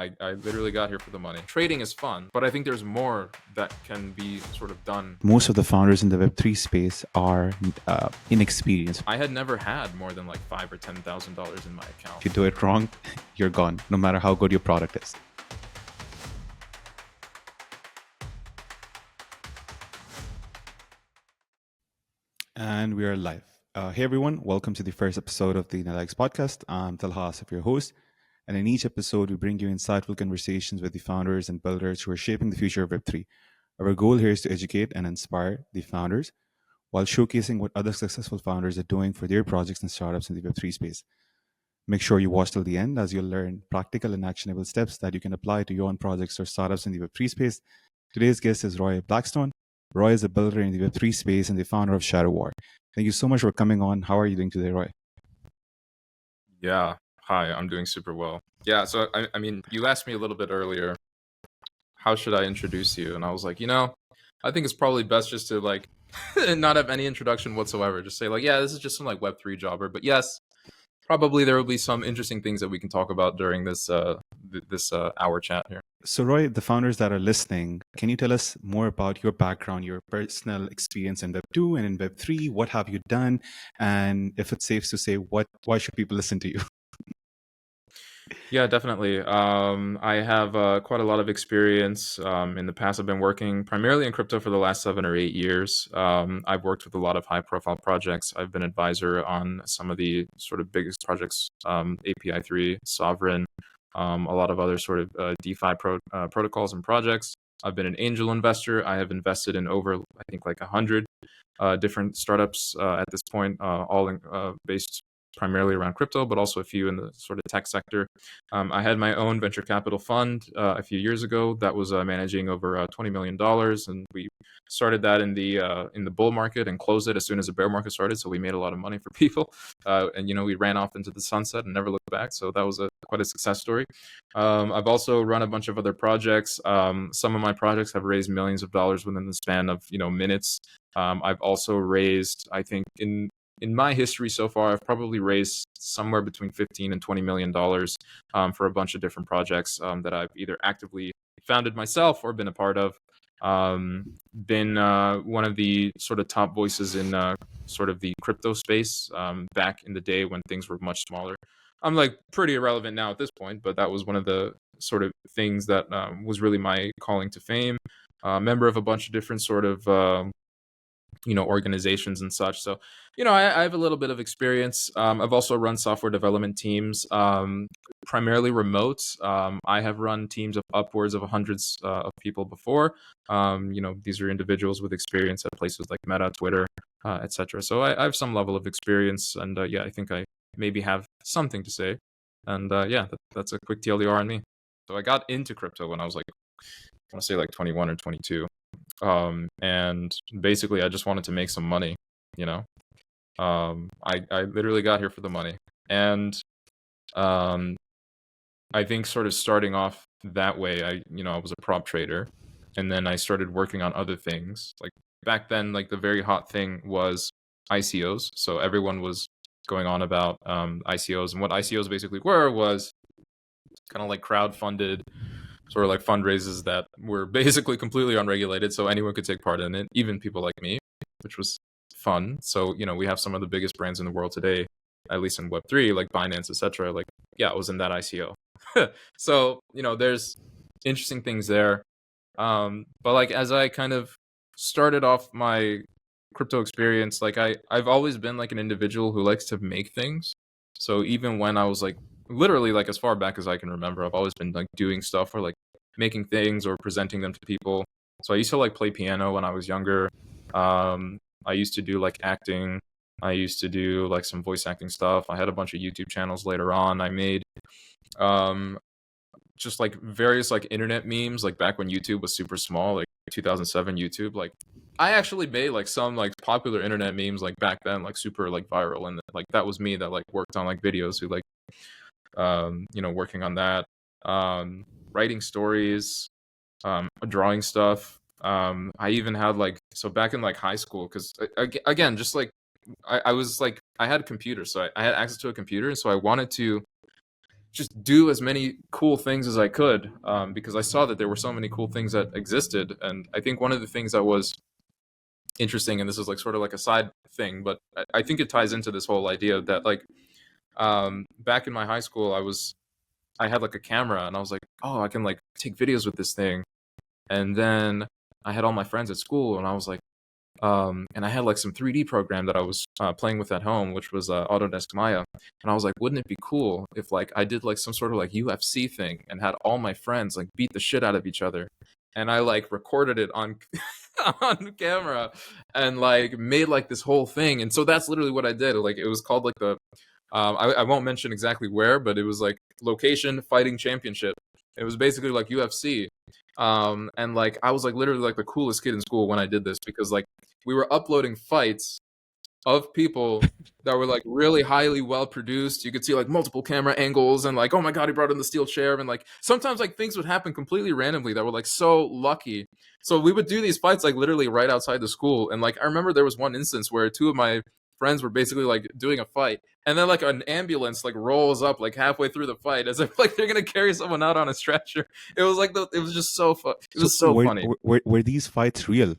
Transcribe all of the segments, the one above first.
I literally got here for the money. Trading is fun, but I think there's more that can be sort of done. Most of the founders in the Web3 space are inexperienced. I had never had more than like $5,000 or $10,000 in my account. If you do it wrong, you're gone, no matter how good your product is. And we are live. Hey everyone, welcome to the first episode of the Nalikes Podcast. I'm Talha Asif, your host. And in each episode, we bring you insightful conversations with the founders and builders who are shaping the future of Web3. Our goal here is to educate and inspire the founders while showcasing what other successful founders are doing for their projects and startups in the Web3 space. Make sure you watch till the end as you'll learn practical and actionable steps that you can apply to your own projects or startups in the Web3 space. Today's guest is Roy Blackstone. Roy is a builder in the Web3 space and the founder of Shadow War. Thank you so much for coming on. How are you doing today, Roy? Yeah. Hi, I'm doing super well. Yeah, so I mean, you asked me a little bit earlier, how should I introduce you? And I was like, I think it's probably best just to like not have any introduction whatsoever. Just say like, yeah, this is just some like Web3 jobber. But yes, probably there will be some interesting things that we can talk about during this hour chat here. So Roy, the founders that are listening, can you tell us more about your background, your personal experience in Web2 and in Web3? What have you done? And if it's safe to say, why should people listen to you? Yeah, definitely. I have quite a lot of experience. In the past, I've been working primarily in crypto for the last 7 or 8 years. I've worked with a lot of high-profile projects. I've been advisor on some of the sort of biggest projects, API3, Sovereign, a lot of other sort of DeFi protocols and projects. I've been an angel investor. I have invested in over, I think, like 100 different startups at this point, all based primarily around crypto, but also a few in the sort of tech sector. I had my own venture capital fund a few years ago that was managing over $20 million, and we started that in the bull market and closed it as soon as the bear market started. So we made a lot of money for people, and we ran off into the sunset and never looked back. So that was quite a success story. I've also run a bunch of other projects. Some of my projects have raised millions of dollars within the span of minutes. I've also raised, I think, in my history so far, I've probably raised somewhere between $15 and $20 million for a bunch of different projects that I've either actively founded myself or been a part of. Been one of the sort of top voices in sort of the crypto space back in the day when things were much smaller. I'm like pretty irrelevant now at this point, but that was one of the sort of things that was really my calling to fame. Member of a bunch of different sort of organizations and such. So, I have a little bit of experience. I've also run software development teams, primarily remote. I have run teams of upwards of hundreds of people before. These are individuals with experience at places like Meta, Twitter, etc. So I have some level of experience, and I think I maybe have something to say. And that's a quick TLDR on me. So I got into crypto when I was like, I want to say like 21 or 22. And basically I just wanted to make some money, I literally got here for the money. And I think sort of starting off that way, I was a prop trader, and then I started working on other things. Like back then, like the very hot thing was ICOs. So everyone was going on about ICOs, and what ICOs basically were was kind of like crowd-funded sort of like fundraisers that were basically completely unregulated, so anyone could take part in it, even people like me, which was fun. So we have some of the biggest brands in the world today, at least in Web3, like Binance, etc. Like, I was in that ICO. So there's interesting things there. But like as I kind of started off my crypto experience, like I've always been like an individual who likes to make things. So even when I was like literally like as far back as I can remember, I've always been like doing stuff or like making things or presenting them to people. So I used to like play piano when I was younger. I used to do like acting. I used to do like some voice acting stuff. I had a bunch of YouTube channels later on. I made just like various like internet memes, like back when YouTube was super small, like 2007 YouTube. Like I actually made like some like popular internet memes like back then, like super like viral, and like that was me that like worked on like videos who like working on that, writing stories, drawing stuff. I even had like, so back in like high school, because again, just like, I was like, I had a computer, so I had access to a computer, so I wanted to just do as many cool things as I could, because I saw that there were so many cool things that existed. And I think one of the things that was interesting, and this is like sort of like a side thing, but I think it ties into this whole idea that like back in my high school, I had like a camera, and I was like, oh, I can like take videos with this thing. And then I had all my friends at school, and I was like, and I had like some 3D program that I was playing with at home, which was Autodesk Maya. And I was like, wouldn't it be cool if like I did like some sort of like UFC thing and had all my friends like beat the shit out of each other, and I like recorded it on on camera and like made like this whole thing. And so that's literally what I did. Like it was called like the I won't mention exactly where, but it was like location fighting championship. It was basically like UFC. And like I was like literally like the coolest kid in school when I did this, because like we were uploading fights of people that were like really highly well produced. You could see like multiple camera angles, and like, oh my god, he brought in the steel chair. And like sometimes like things would happen completely randomly that were like so lucky. So we would do these fights like literally right outside the school. And like I remember there was one instance where two of my friends were basically like doing a fight, and then like an ambulance like rolls up like halfway through the fight as if like they're gonna carry someone out on a stretcher. It was like it was just so fun. It So was so funny. were these fights real?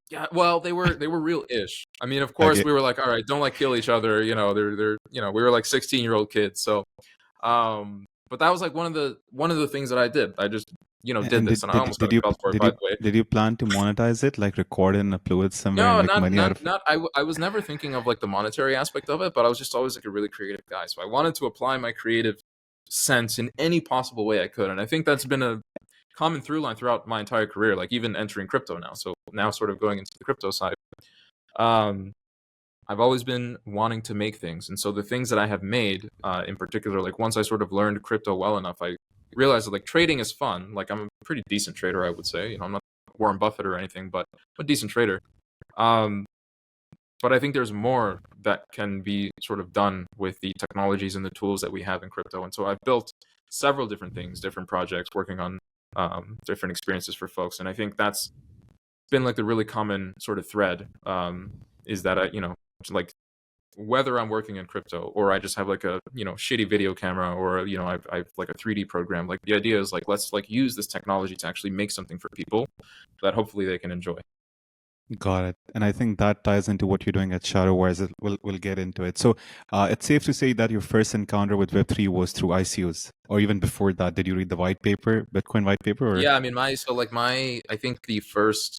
Yeah, well, they were real-ish. I mean, of course, Okay. we were like, all right, don't like kill each other. You know, they're we were like 16-year-old kids. So, but that was like one of the things that I did. I just did And this, and I almost got did you expelled for it. did By you the way, did you plan to monetize it, like record it and upload it somewhere and no, make not money out of not it? not. I was never thinking of like the monetary aspect of it, but I was just always like a really creative guy. So I wanted to apply my creative sense in any possible way I could, and I think that's been a common through line throughout my entire career. Like even entering crypto now, so now sort of going into the crypto side. Um, I've always been wanting to make things, and so the things that I have made, in particular, like once I sort of learned crypto well enough, I realized that like trading is fun. Like I'm a pretty decent trader, I would say. I'm not Warren Buffett or anything, but I'm a decent trader. Um, but I think there's more that can be sort of done with the technologies and the tools that we have in crypto. And so I've built several different things, different projects, working on different experiences for folks. And I think that's been like the really common sort of thread, is that like whether I'm working in crypto or I just have like a shitty video camera, or I've like a 3D program. Like the idea is like let's like use this technology to actually make something for people that hopefully they can enjoy. Got it. And I think that ties into what you're doing at Shadowwise. We'll get into it. So it's safe to say that your first encounter with Web3 was through ICOs, or even before that. Did you read the white paper, Bitcoin white paper? Or Yeah, I mean I think the first.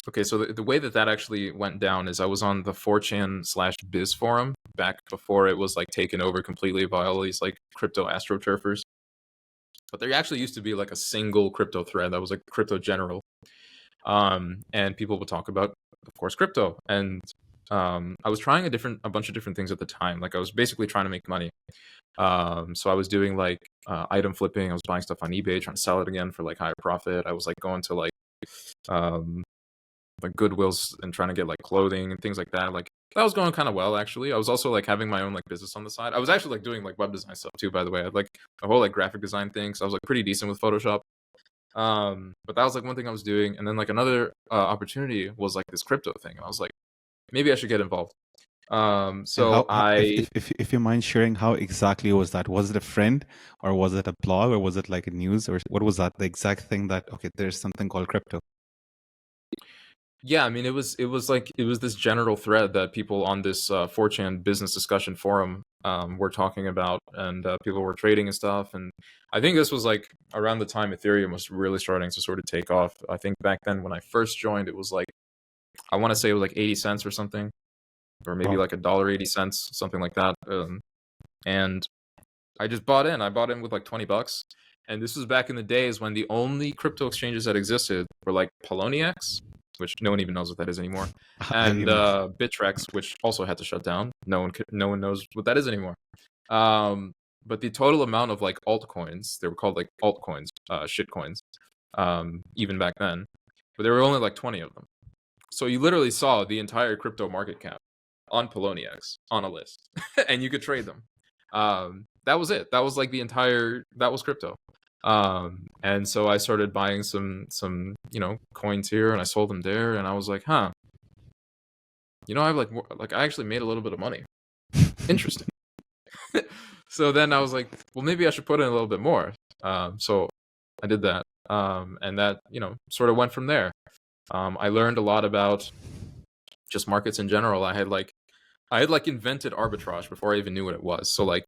Okay, so the way that actually went down is I was on the 4chan/biz forum back before it was like taken over completely by all these like crypto astroturfers. But there actually used to be like a single crypto thread that was like crypto general. And people would talk about, of course, crypto. And I was trying a bunch of different things at the time. Like I was basically trying to make money. So I was doing like item flipping. I was buying stuff on eBay, trying to sell it again for like higher profit. I was like going to um, like Goodwills and trying to get like clothing and things like that. Like that was going kind of well, actually. I was also like having my own like business on the side. I was actually like doing like web design stuff too, by the way. I had like a whole like graphic design thing. So I was like pretty decent with Photoshop. But that was like one thing I was doing. And then like another opportunity was like this crypto thing. And I was like, maybe I should get involved. and So if you mind sharing, how exactly was that? Was it a friend, or was it a blog, or was it like a news, or what was that? The exact thing that, okay, there's something called crypto. Yeah, I mean, it was this general thread that people on this 4chan business discussion forum were talking about, and people were trading and stuff. And I think this was like around the time Ethereum was really starting to sort of take off. I think back then when I first joined, it was like, I want to say it was like 80 cents or something, or maybe Wow. like $1.80, something like that. And I just bought in. I bought in with like $20. And this was back in the days when the only crypto exchanges that existed were like Poloniex, which no one even knows what that is anymore, and You know, Bittrex, which also had to shut down. No one knows what that is anymore. But the total amount of like altcoins, they were called like altcoins, shitcoins, even back then, but there were only like 20 of them. So you literally saw the entire crypto market cap on Poloniex on a list, and you could trade them. That was it. That was like that was crypto. And so I started buying some coins here, and I sold them there, and I was like, huh, I've like I actually made a little bit of money. Interesting. So then I was like, well, maybe I should put in a little bit more. So I did that. And that, sort of went from there. I learned a lot about just markets in general. I had like invented arbitrage before I even knew what it was. So like,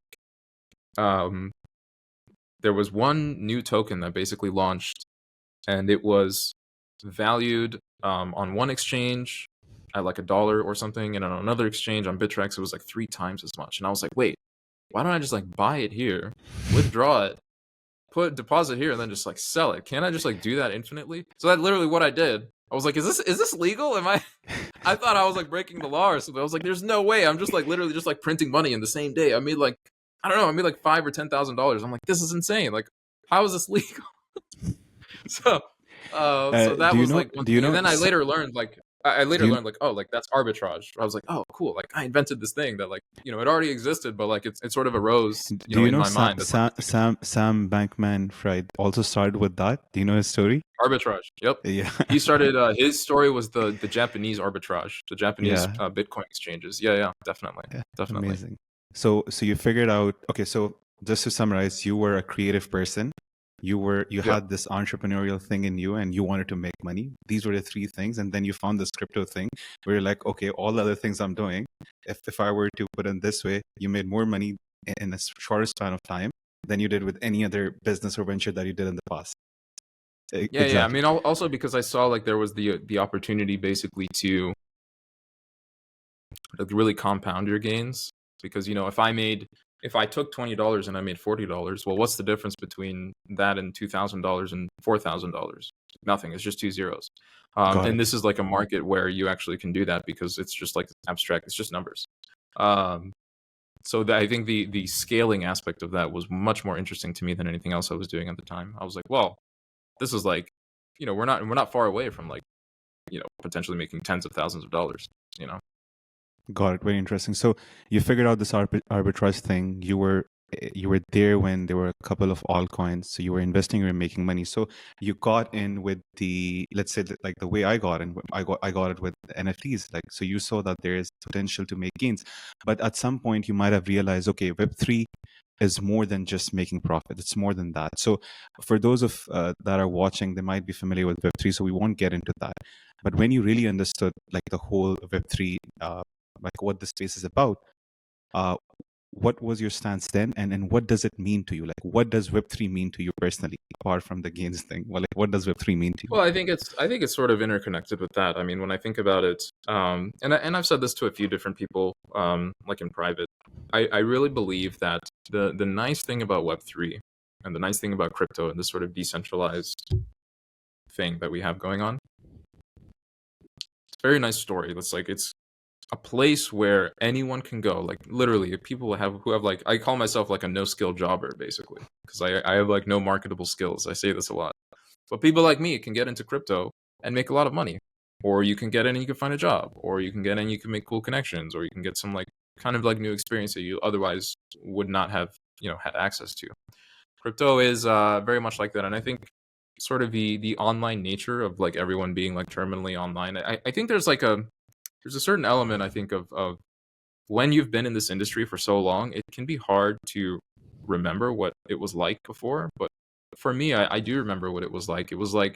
um, there was one new token that basically launched, and it was valued on one exchange at like $1 or something, and on another exchange on Bittrex it was like 3 times as much. And I was like, wait, why don't I just like buy it here, withdraw it, deposit here, and then just like sell it? Can't I just like do that infinitely? So that's literally what I did. I was like, is this legal? I thought I was like breaking the law or something. I was like, there's no way. I'm just like literally just like printing money in the same day. I made like, I don't know, I made like $5,000 or $10,000. I'm like, this is insane. Like, how is this legal? so so that was like one thing. And then I later learned like oh, like that's arbitrage. I was like, oh cool, like I invented this thing that like, it already existed, but like it sort of arose, in my mind. Sam Bankman-Fried also started with that? Do you know his story? Arbitrage. Yep. Yeah. He started his story was the Japanese arbitrage, the Japanese Bitcoin exchanges. Yeah, definitely. Amazing. So you figured out, okay, so just to summarize, you were a creative person. You had this entrepreneurial thing in you and you wanted to make money. These were the 3 things. And then you found this crypto thing where you're like, okay, all the other things I'm doing, if I were to put it this way, you made more money in a shorter span of time than you did with any other business or venture that you did in the past. Yeah, exactly. Yeah. I mean, also because I saw like there was the opportunity basically to like really compound your gains, because if I took $20 and I made $40, well, what's the difference between that and $2,000 and $4,000? Nothing. It's just 2 zeros. And this is like a market where you actually can do that because it's just like abstract. It's just numbers. So I think the scaling aspect of that was much more interesting to me than anything else I was doing at the time. I was like, well, this is like, we're not far away from like, potentially making tens of thousands of dollars. Got it. Very interesting. So you figured out this arbitrage thing. You were there when there were a couple of altcoins. So you were investing, you were making money. So you got in with let's say like the way I got in. I got it with NFTs. Like, so you saw that there is potential to make gains, but at some point you might have realized, okay, Web3 is more than just making profit. It's more than that. So for those of that are watching, they might be familiar with Web3. So we won't get into that. But when you really understood like the whole Web3, like what the space is about, what was your stance then, and what does it mean to you? Like, what does Web3 mean to you personally, apart from the gains thing? Well, like, what does Web3 mean to you? Well, I think it's sort of interconnected with that. I mean, when I think about it, and I've said this to a few different people, like in private, I really believe that the nice thing about Web3 and the nice thing about crypto and this sort of decentralized thing that we have going on, it's a very nice story. It's a place where anyone can go. Like literally, people who have like, I call myself like a no skill jobber basically, because I have like no marketable skills. I say this a lot, but people like me can get into crypto and make a lot of money, or you can get in and you can find a job, or you can get in and you can make cool connections, or you can get some like kind of like new experience that you otherwise would not have had access to. Crypto is very much like that, and I think sort of the online nature of like everyone being like terminally online. I think there's a certain element, I think, of when you've been in this industry for so long, it can be hard to remember what it was like before. But for me, I do remember what it was like. It was like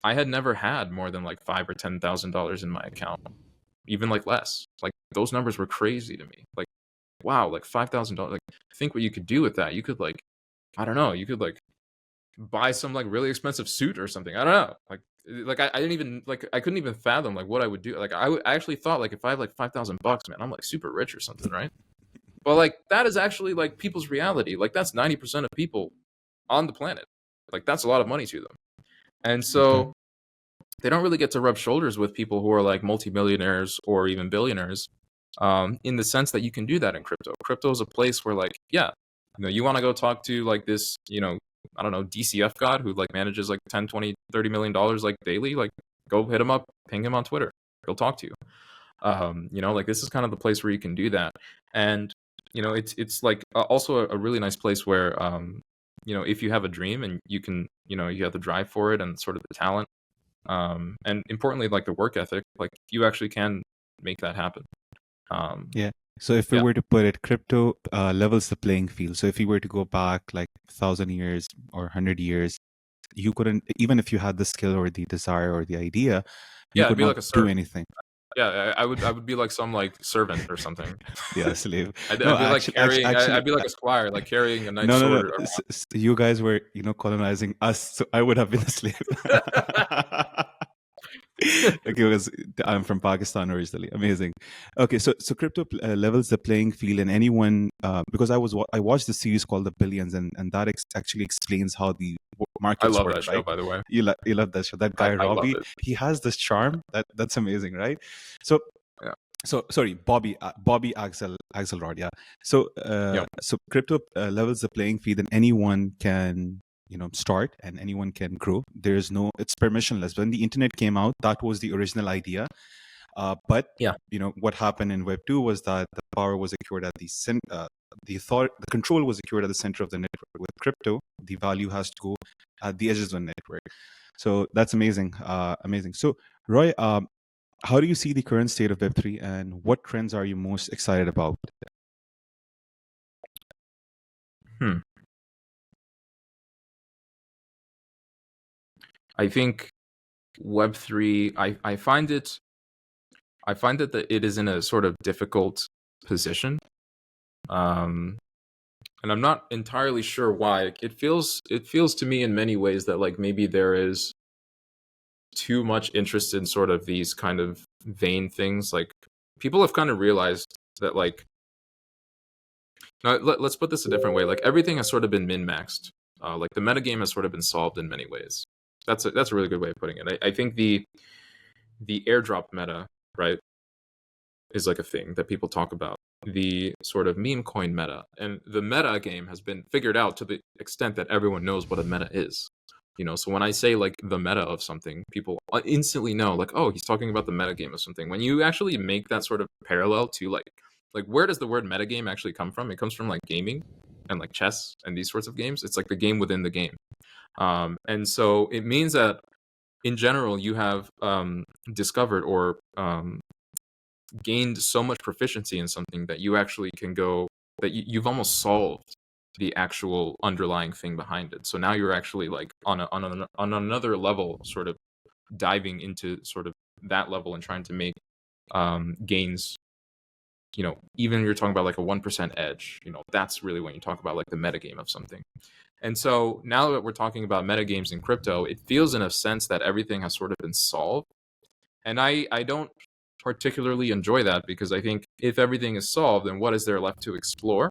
I had never had more than like $5,000 or $10,000 in my account, even like less. Like those numbers were crazy to me. Like, wow, like $5,000. Like, think what you could do with that. You could like, I don't know, you could like buy some like really expensive suit or something. I don't know. Like I didn't even like, I couldn't even fathom like what I would do. Like I actually thought like if I have like $5,000, man, I'm like super rich or something, right? But like that is actually like people's reality. Like that's 90% of people on the planet. Like that's a lot of money to them. And so they don't really get to rub shoulders with people who are like multimillionaires or even billionaires, in the sense that you can do that in crypto. Crypto is a place where like, yeah, you want to go talk to like this, I don't know, DCF god who like manages like 10, 20, $30 million like daily, like go hit him up, ping him on Twitter. He'll talk to you. Like this is kind of the place where you can do that. And, it's like also a really nice place where, if you have a dream and you can, you have the drive for it and sort of the talent, and importantly, like the work ethic, like you actually can make that happen. Yeah. So if we Yeah. were to put it, crypto levels the playing field. So if you were to go back like 1,000 years or 100 years, you couldn't, even if you had the skill or the desire or the idea, you Yeah, it'd could be not like a do servant. anything. Yeah, I would be like some like servant or something. Yeah, slave. I'd, No, I'd be like carrying. actually, I'd be like a squire, like carrying a knight's no. sword. You guys were, colonizing us, so I would have been a slave. Okay, because I'm from Pakistan originally. Amazing. Okay, so crypto levels the playing field, and anyone, because I watched the series called The Billions, and that actually explains how the I markets love work, that show, right? by the way. You love that show. That guy I love Robbie, it. he has this charm that's amazing, right? So Yeah. sorry, Bobby Axelrod, yeah. So crypto levels the playing field, and anyone can start, and anyone can grow. There's no, it's permissionless. When the internet came out, that was the original idea. But Yeah. what happened in Web 2 was that the power was secured at the control was secured at the center of the network. With crypto, the value has to go at the edges of the network. So that's amazing. Amazing. So Roy, how do you see the current state of Web3, and what trends are you most excited about? Hmm. I think Web3. I find it. I find that it is in a sort of difficult position. And I'm not entirely sure why. It feels to me in many ways that like maybe there is too much interest in sort of these kind of vain things. Like people have kind of realized that like now let's put this a different way. Like everything has sort of been min-maxed. Like the metagame has sort of been solved in many ways. That's a really good way of putting it. I think the airdrop meta, right, is like a thing that people talk about. The sort of meme coin meta, and the meta game has been figured out to the extent that everyone knows what a meta is. So when I say like the meta of something, people instantly know like, oh, he's talking about the meta game of something. When you actually make that sort of parallel to like where does the word meta game actually come from? It comes from like gaming and like chess and these sorts of games. It's like the game within the game. And so it means that in general you have discovered or gained so much proficiency in something that you actually can go that you've almost solved the actual underlying thing behind it. So now you're actually like on another level, sort of diving into sort of that level and trying to make gains. Even you're talking about like a 1% edge. That's really when you talk about like the metagame of something. And so now that we're talking about metagames in crypto, it feels in a sense that everything has sort of been solved. And I don't particularly enjoy that, because I think if everything is solved, then what is there left to explore?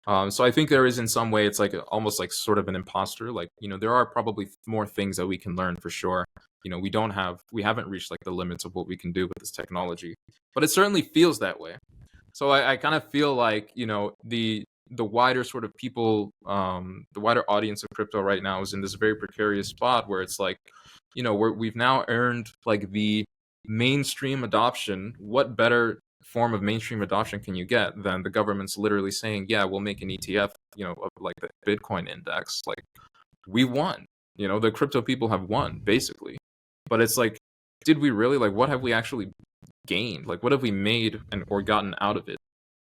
So I think there is, in some way, it's like almost like sort of an imposter. Like, there are probably more things that we can learn for sure. We haven't reached like the limits of what we can do with this technology, but it certainly feels that way. So I kind of feel like, the wider sort of people, the wider audience of crypto right now is in this very precarious spot where it's like, we've now earned like the mainstream adoption. What better form of mainstream adoption can you get than the government's literally saying, yeah, we'll make an ETF, of like the Bitcoin index. Like, we won. The crypto people have won, basically. But it's like, did we really? Like, what have we actually gained? Like, what have we made or gotten out of it?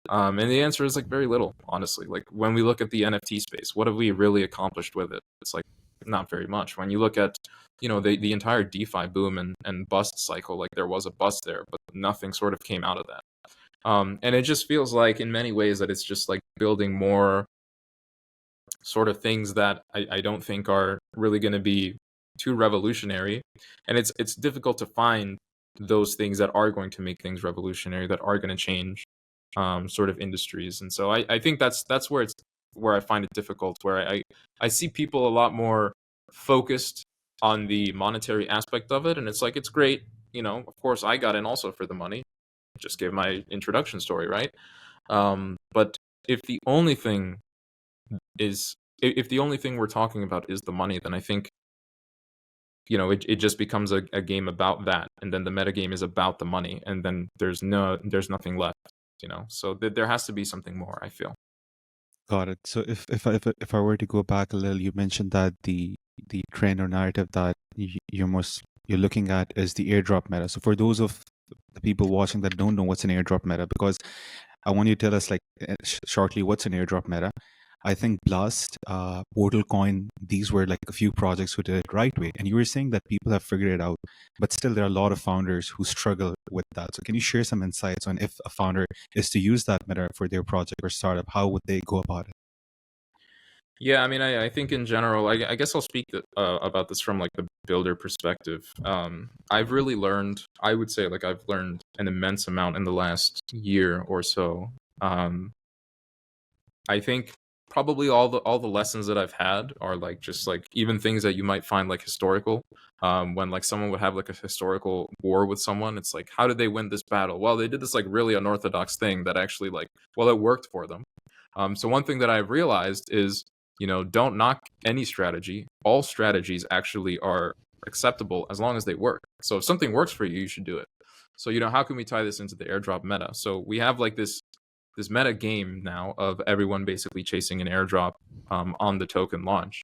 And the answer is like very little, honestly. Like, when we look at the NFT space, what have we really accomplished with it? It's like not very much. When you look at the entire DeFi boom and bust cycle, like there was a bust there, but nothing sort of came out of that. And it just feels like in many ways that it's just like building more sort of things that I don't think are really going to be too revolutionary. And it's difficult to find those things that are going to make things revolutionary, that are going to change sort of industries. And so I think that's where I find it difficult, where I see people a lot more focused on the monetary aspect of it. And it's like, it's great. Of course I got in also for the money. Just gave my introduction story, right? But if the only thing we're talking about is the money, then I think it just becomes a game about that, and then the metagame is about the money, and then there's nothing left. So there has to be something more, I feel. Got it. So if I were to go back a little, you mentioned that the trend or narrative that you're looking at is the airdrop meta. So for those of the people watching that don't know what's an airdrop meta, because I want you to tell us like shortly what's an airdrop meta. I think Blast, Portal Coin, these were like a few projects who did it right way. And you were saying that people have figured it out, but still there are a lot of founders who struggle with that. So can you share some insights on if a founder is to use that meta for their project or startup, how would they go about it? Yeah, I mean, I think in general, I guess I'll speak about this from like the builder perspective. I've really learned, I would say, like I've learned an immense amount in the last year or so. I think probably all the lessons that I've had are like just like even things that you might find like historical. When like someone would have like a historical war with someone, it's like, how did they win this battle? Well, they did this like really unorthodox thing that actually like, well, it worked for them. So one thing that I've realized is, don't knock any strategy. All strategies actually are acceptable as long as they work. So if something works for you, you should do it. So, how can we tie this into the airdrop meta? So we have like this meta game now of everyone basically chasing an airdrop on the token launch.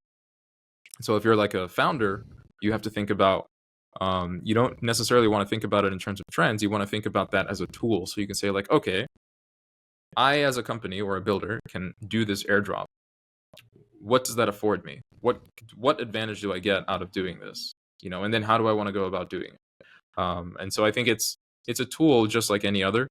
So if you're like a founder, you have to think about, you don't necessarily want to think about it in terms of trends. You want to think about that as a tool. So you can say like, okay, I as a company or a builder can do this airdrop. What does that afford me? What advantage do I get out of doing this? And then how do I want to go about doing it? And so I think it's a tool just like any other.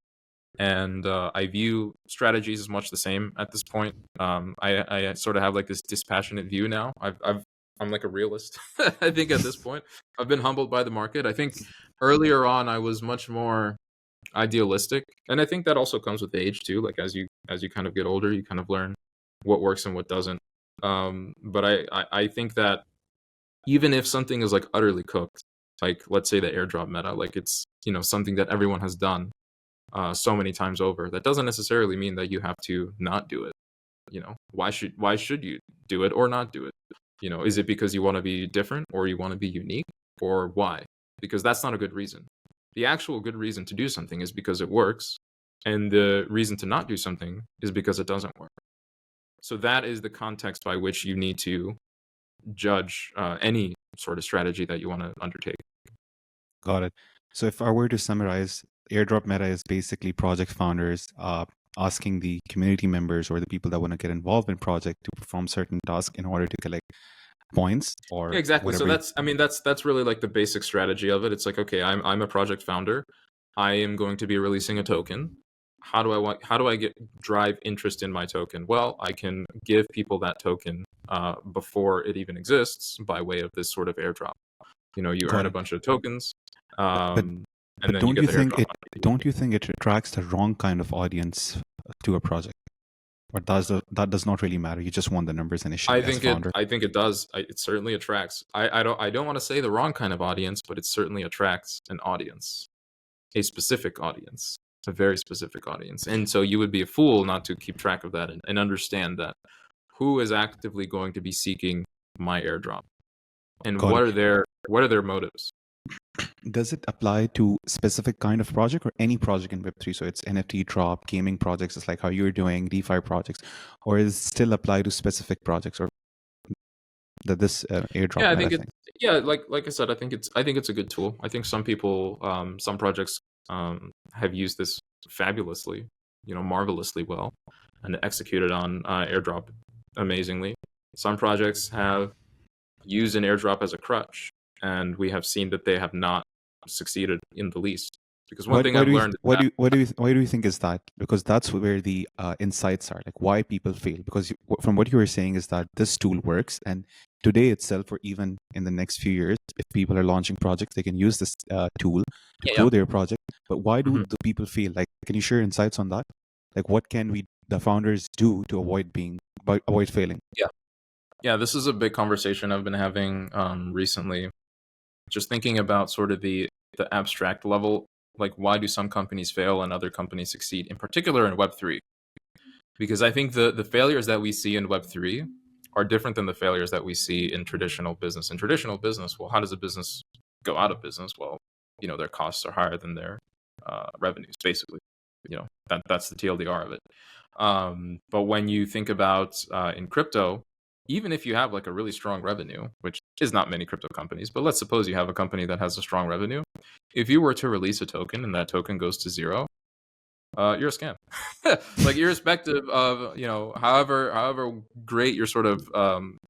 And I view strategies as much the same at this point. I sort of have like this dispassionate view now. I'm like a realist. I think at this point, I've been humbled by the market. I think earlier on I was much more idealistic, and I think that also comes with age too. Like as you kind of get older, you kind of learn what works and what doesn't. But I think that even if something is like utterly cooked, like let's say the airdrop meta, like it's something that everyone has done so many times over, that doesn't necessarily mean that you have to not do it. Why should you do it or not do it? Is it because you want to be different or you want to be unique, or why? Because that's not a good reason. The actual good reason to do something is because it works, and the reason to not do something is because it doesn't work. So that is the context by which you need to judge any sort of strategy that you want to undertake. Got it. So if I were to summarize, airdrop meta is basically project founders asking the community members or the people that want to get involved in project to perform certain tasks in order to collect points or Yeah, exactly. So whatever. that's really like the basic strategy of it. It's like, okay, I'm a project founder. I am going to be releasing a token. How do I drive interest in my token? Well, I can give people that token before it even exists by way of this sort of airdrop. You Got earn a it. bunch of tokens, But and then you don't get you the think airdrop. don't you think it attracts the wrong kind of audience to a project? Or that does not really matter. You just want the numbers initially as a founder. I think it does. It certainly attracts. I don't want to say the wrong kind of audience, but it certainly attracts an audience, a specific audience, a very specific audience. And so you would be a fool not to keep track of that and understand that who is actively going to be seeking my airdrop, and Got what it. are their motives. Does it apply to specific kind of project or any project in Web3? So it's NFT drop, gaming projects, it's like how you're doing, DeFi projects, or is it still apply to specific projects or this airdrop Yeah, I meta think thing? like I said, I think it's a good tool. I think some people, some projects, have used this fabulously, marvelously well, and executed on airdrop amazingly. Some projects have used an airdrop as a crutch, and we have seen that they have not succeeded in the least. Because one thing Why I've do you learned is that, why do you think is that? Because that's where the insights are, like why people fail. Because from what you were saying is that this tool works, and today itself, or even in the next few years, if people are launching projects, they can use this tool to yeah, grow their project. But why do yeah. the people fail? Like, can you share insights on that? Like, what can the founders, do to avoid failing? Yeah, yeah. This is a big conversation I've been having recently. Just thinking about sort of the abstract level, like why do some companies fail and other companies succeed, in particular in Web3? Because I think the failures that we see in Web3 are different than the failures that we see in traditional business. In traditional business, well, how does a business go out of business? Well, their costs are higher than their revenues, basically. That's the TLDR of it. But when you think about in crypto, even if you have like a really strong revenue, which is not many crypto companies, but let's suppose you have a company that has a strong revenue. If you were to release a token and that token goes to zero, you're a scam. Like irrespective of, however great your sort of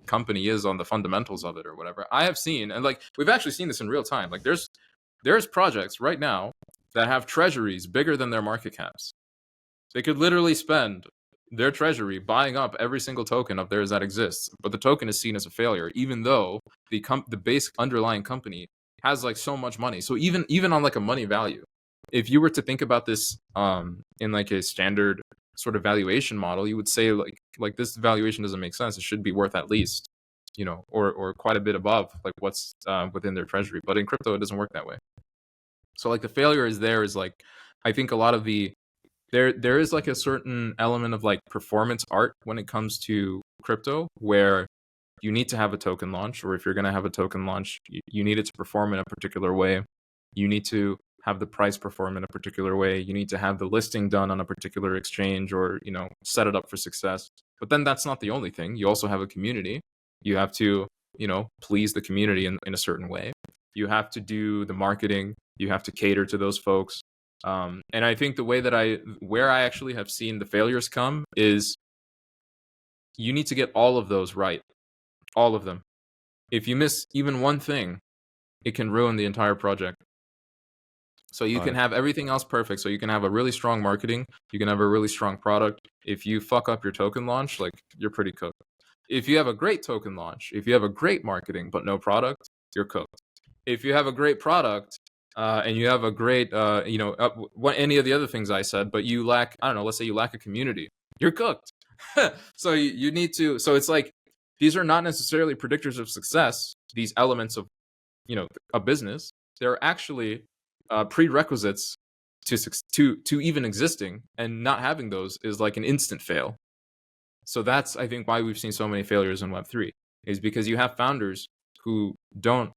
company is on the fundamentals of it or whatever. I have seen, and like we've actually seen this in real time. Like there's projects right now that have treasuries bigger than their market caps. They could literally spend their treasury buying up every single token of theirs that exists, but the token is seen as a failure, even though the base underlying company has like so much money. So even on like a money value, if you were to think about this in like a standard sort of valuation model, you would say like this valuation doesn't make sense. It should be worth at least, or quite a bit above like what's within their treasury. But in crypto, it doesn't work that way. So like the failure is like, I think a lot of there is like a certain element of like performance art when it comes to crypto, where you need to have a token launch, or if you're going to have a token launch, you need it to perform in a particular way. You need to have the price perform in a particular way. You need to have the listing done on a particular exchange, or set it up for success. But then that's not the only thing. You also have a community. You have to please the community in a certain way. You have to do the marketing. You have to cater to those folks. And I think the way that where I actually have seen the failures come is you need to get all of those right. All of them. If you miss even one thing, it can ruin the entire project. So you can have everything else perfect. So you can have a really strong marketing. You can have a really strong product. If you fuck up your token launch, like you're pretty cooked. If you have a great token launch, if you have a great marketing, but no product, you're cooked. If you have a great product, and you have a great, any of the other things I said, but you lack, I don't know, let's say you lack a community, you're cooked. So you need to, so it's like, these are not necessarily predictors of success, these elements of, a business. They're actually prerequisites to even existing, and not having those is like an instant fail. So that's, I think, why we've seen so many failures in Web3, is because you have founders who don't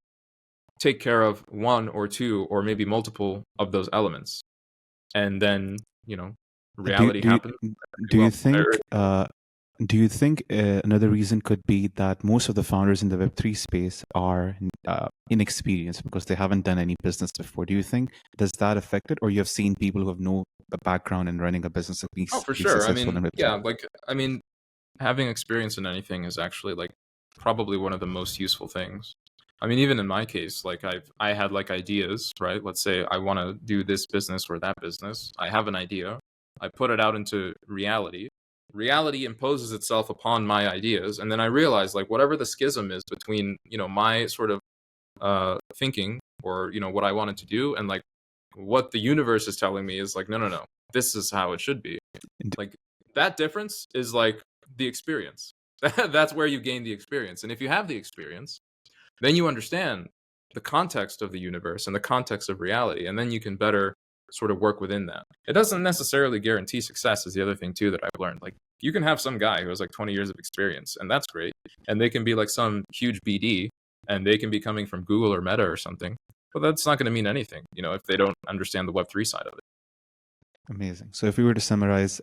take care of one or two or maybe multiple of those elements, and then reality happens. Do you think another reason could be that most of the founders in the Web3 space are inexperienced because they haven't done any business before? Do you think does that affect it, or you have seen people who have no background in running a business at least? Oh, for sure. I mean, having experience in anything is actually like probably one of the most useful things. I mean, even in my case, like I had like ideas, right? Let's say I want to do this business or that business. I have an idea. I put it out into reality. Reality imposes itself upon my ideas. And then I realize like whatever the schism is between, my sort of thinking, or, what I wanted to do, and like what the universe is telling me is like, no, this is how it should be. Like that difference is like the experience. That's where you gain the experience. And if you have the experience, then you understand the context of the universe and the context of reality, and then you can better sort of work within that. It doesn't necessarily guarantee success, is the other thing too that I've learned. Like you can have some guy who has like 20 years of experience, and that's great, and they can be like some huge BD, and they can be coming from Google or Meta or something, but that's not going to mean anything, if they don't understand the Web3 side of it. Amazing. So if we were to summarize,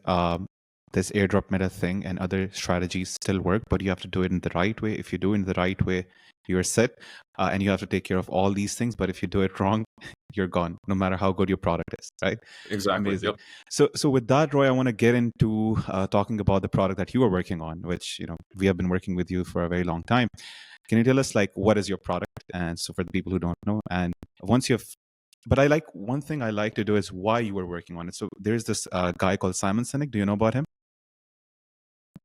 this airdrop meta thing and other strategies still work, but you have to do it in the right way. If you do it in the right way, you're set, and you have to take care of all these things. But if you do it wrong, you're gone, no matter how good your product is, right? Exactly. Amazing. Yep. So with that, Roy, I want to get into talking about the product that you are working on, which we have been working with you for a very long time. Can you tell us like what is your product? And so for the people who don't know, and once you've but I like one thing I like to do is why you were working on it. So there's this guy called Simon Sinek. Do you know about him?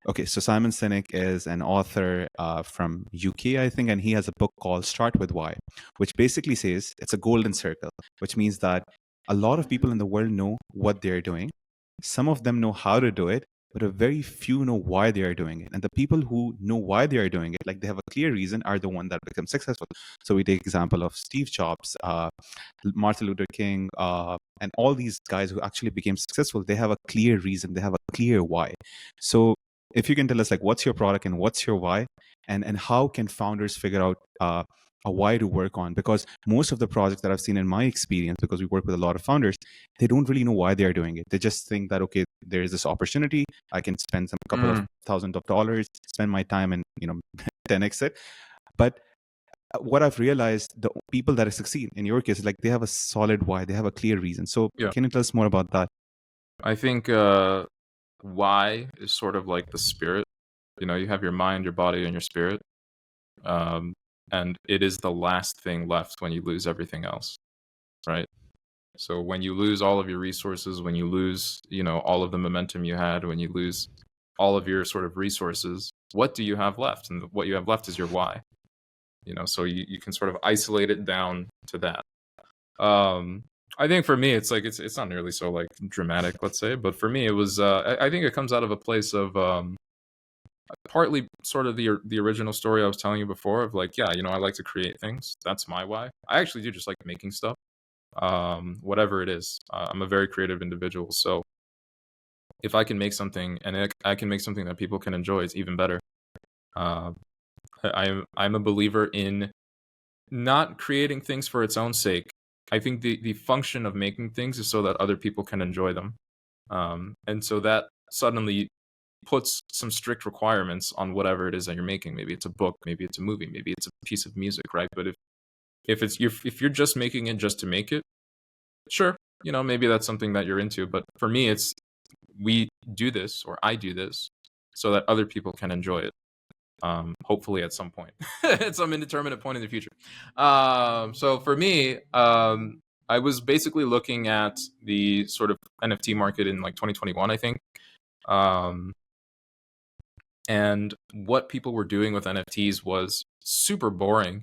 Okay, so Simon Sinek is an author from UK, I think, and he has a book called Start With Why, which basically says it's a golden circle, which means that a lot of people in the world know what they're doing. Some of them know how to do it, but a very few know why they are doing it. And the people who know why they are doing it, like they have a clear reason, are the one that become successful. So we take example of Steve Jobs, Martin Luther King, and all these guys who actually became successful. They have a clear reason. They have a clear why. So if you can tell us like what's your product and what's your why, and how can founders figure out a why to work on? Because most of the projects that I've seen in my experience, because we work with a lot of founders, they don't really know why they are doing it. They just think that, okay, there is this opportunity. I can spend some couple of thousands of dollars, spend my time, and 10x it. But what I've realized, the people that succeed in your case, like they have a solid why, they have a clear reason. So can you tell us more about that? I think why is sort of like the spirit. You have your mind, your body, and your spirit. And it is the last thing left when you lose everything else, right? So when you lose all of your resources, when you lose, all of the momentum you had, when you lose all of your sort of resources, what do you have left? And what you have left is your why. So you can sort of isolate it down to that. I think for me, it's like it's not nearly so like dramatic, let's say, but for me, it was. I think it comes out of a place of partly sort of the original story I was telling you before of like, I like to create things. That's my why. I actually do just like making stuff, whatever it is. I'm a very creative individual, so if I can make something and I can make something that people can enjoy, it's even better. I'm a believer in not creating things for its own sake. I think the function of making things is so that other people can enjoy them. And so that suddenly puts some strict requirements on whatever it is that you're making. Maybe it's a book, maybe it's a movie, maybe it's a piece of music, right? But if you're just making it just to make it, sure, maybe that's something that you're into. But for me, it's we do this, or I do this, so that other people can enjoy it. Hopefully at some point, at some indeterminate point in the future. So for me, I was basically looking at the sort of NFT market in like 2021, I think. And what people were doing with NFTs was super boring.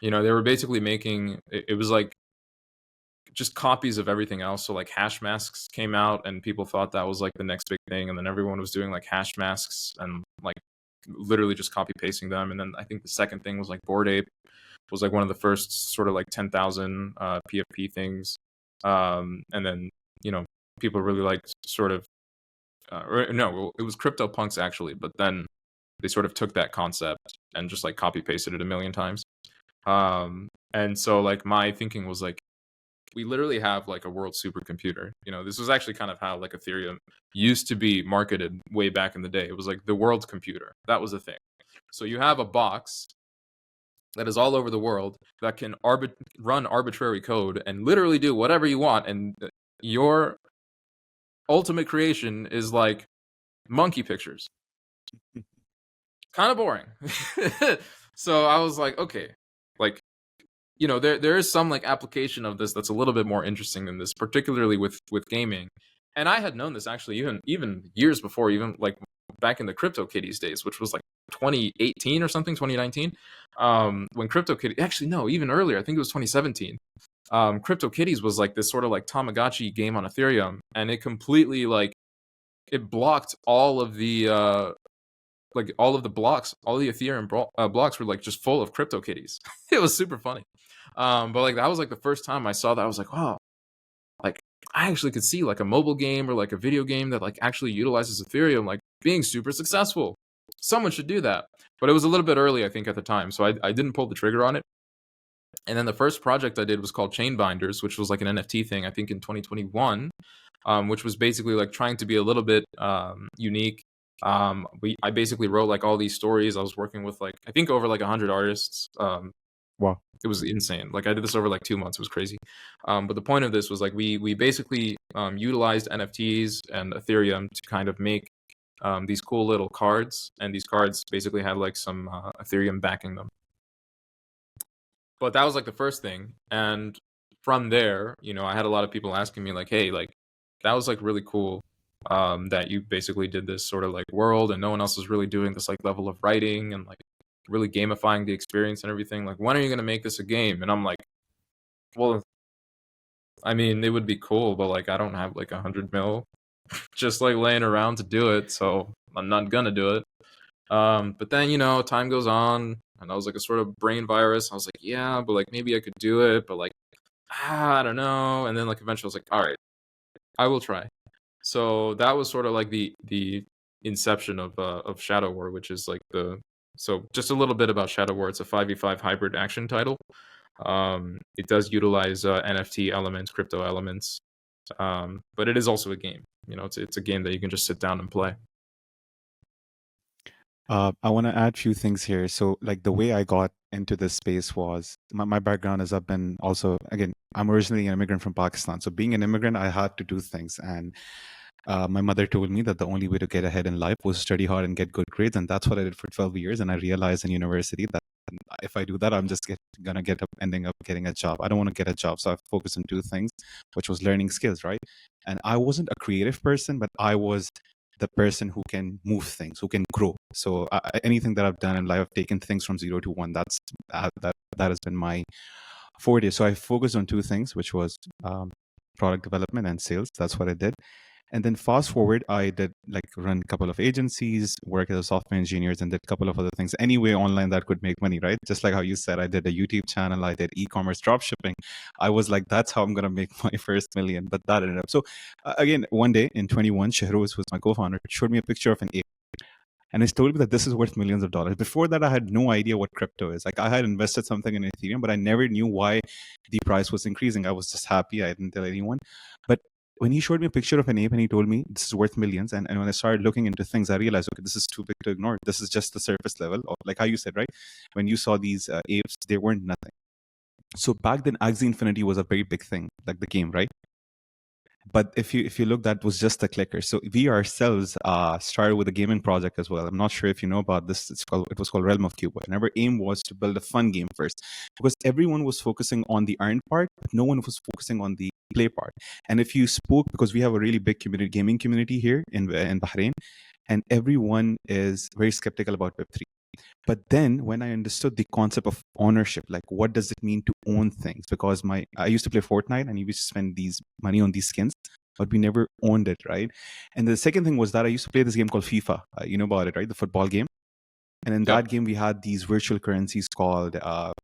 They were basically making, it was like just copies of everything else. So like hash masks came out and people thought that was like the next big thing. And then everyone was doing like hash masks and like literally just copy pasting them. And then I think the second thing was like Bored Ape was like one of the first sort of like 10,000 PFP things. And then, people really liked sort of, no, it was CryptoPunks actually, but then they sort of took that concept and just like copy pasted it a million times. And so like my thinking was like, we literally have like a world supercomputer. This was actually kind of how like Ethereum used to be marketed way back in the day. It was like the world's computer. That was the thing. So you have a box that is all over the world that can run arbitrary code and literally do whatever you want. And your ultimate creation is like monkey pictures. Kind of boring. So I was like, okay, like, there is some like application of this that's a little bit more interesting than this, particularly with gaming. And I had known this actually even years before, even like back in the CryptoKitties days, which was like 2018 or something, 2019. When CryptoKitties, actually no, even earlier, I think it was 2017. CryptoKitties was like this sort of like Tamagotchi game on Ethereum, and it completely like it blocked all of the blocks, all the Ethereum blocks were like just full of CryptoKitties. It was super funny. But like that was like the first time I saw that. I was like, wow, like I actually could see like a mobile game or like a video game that like actually utilizes Ethereum like being super successful. Someone should do that. But it was a little bit early, I think, at the time, so I didn't pull the trigger on it. And then the first project I did was called Chain Binders, which was like an NFT thing, I think in 2021, which was basically like trying to be a little bit unique. I basically wrote like all these stories. I was working with like, I think over like 100 artists. Wow. It was insane. Like I did this over like 2 months. It was crazy. But the point of this was like, we basically utilized NFTs and Ethereum to kind of make these cool little cards. And these cards basically had like some Ethereum backing them. But that was like the first thing. And from there, I had a lot of people asking me like, hey, like that was like really cool. That you basically did this sort of like world and no one else is really doing this like level of writing and like really gamifying the experience and everything. Like, when are you going to make this a game? And I'm like, well, I mean, it would be cool, but like, I don't have like 100 mil just like laying around to do it. So I'm not going to do it. But then, time goes on and I was like a sort of brain virus. I was like, yeah, but like maybe I could do it, but like, I don't know. And then like eventually I was like, all right, I will try. So that was sort of like the inception of Shadow War, which is like so just a little bit about Shadow War. It's a 5v5 hybrid action title. It does utilize NFT elements, crypto elements. But it is also a game. It's a game that you can just sit down and play. I want to add a few things here. So, like the way I got into this space was my background is I've been also, again, I'm originally an immigrant from Pakistan. So, being an immigrant, I had to do things. And my mother told me that the only way to get ahead in life was study hard and get good grades. And that's what I did for 12 years. And I realized in university that if I do that, I'm just going to ending up getting a job. I don't want to get a job. So, I focused on two things, which was learning skills, right? And I wasn't a creative person, but I was the person who can move things, who can grow. So anything that I've done in life, I've taken things from 0 to 1. That has been my forte. So I focused on two things, which was product development and sales. That's what I did. And then fast forward, I did like run a couple of agencies, work as a software engineers, and did a couple of other things anyway online that could make money, right? Just like how you said, I did a YouTube channel, I did e-commerce drop shipping. I was like, that's how I'm going to make my first million. But that ended up. So again, one day in 21, Shahroz, who's my co-founder, showed me a picture of an ape. And he told me that this is worth millions of dollars. Before that, I had no idea what crypto is. Like I had invested something in Ethereum, but I never knew why the price was increasing. I was just happy. I didn't tell anyone. But when he showed me a picture of an ape and he told me this is worth millions, and when I started looking into things, I realized, okay, this is too big to ignore. This is just the surface level. Or like how you said, right? When you saw these apes, they weren't nothing. So back then, Axie Infinity was a very big thing, like the game, right? But if you look, that was just a clicker. So we ourselves started with a gaming project as well. I'm not sure if you know about this. It was called Realm of Cuba. And our aim was to build a fun game first, because everyone was focusing on the earn part, but no one was focusing on the play part. And if you spoke, because we have a really big gaming community here in Bahrain, and everyone is very skeptical about Web3. But then when I understood the concept of ownership, like what does it mean to own things? Because I used to play Fortnite and we used to spend these money on these skins, but we never owned it, right? And the second thing was that I used to play this game called FIFA. You know about it, right? The football game. And in that game, we had these virtual currencies called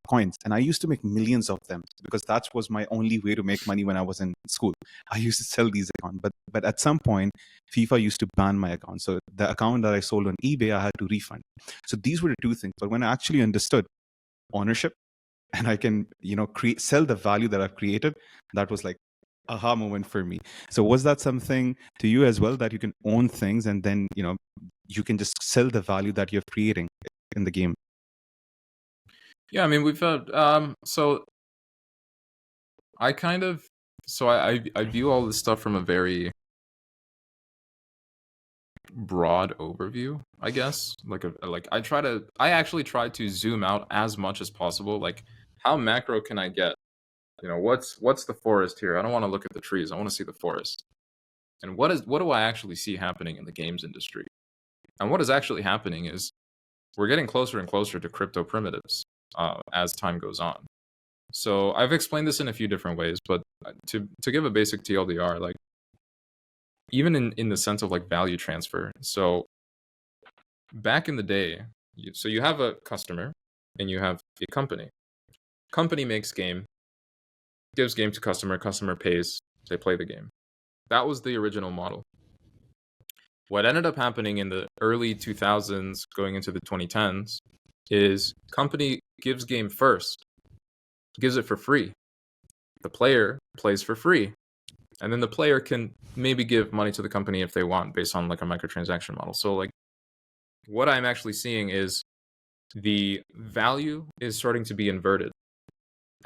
coins. And I used to make millions of them because that was my only way to make money when I was in school. I used to sell these accounts. But at some point, FIFA used to ban my account. So the account that I sold on eBay, I had to refund. So these were the two things. But when I actually understood ownership and I can, sell the value that I've created, that was like aha moment for me. So was that something to you as well, that you can own things and then, you can just sell the value that you're creating in the game? Yeah, I mean, we've had, so I kind of, so I view all this stuff from a very broad overview, I guess. I actually try to zoom out as much as possible. Like, how macro can I get? What's the forest here? I don't want to look at the trees. I want to see the forest. And what do I actually see happening in the games industry? And what is actually happening is we're getting closer and closer to crypto primitives as time goes on. So I've explained this in a few different ways, but to give a basic TLDR, like even in the sense of like value transfer. So back in the day, so you have a customer and you have a company. Company makes game, gives game to customer pays, they play the game. That was the original model. What ended up happening in the early 2000s going into the 2010s is company gives game first, gives it for free. The player plays for free. And then the player can maybe give money to the company if they want based on like a microtransaction model. So like what I'm actually seeing is the value is starting to be inverted.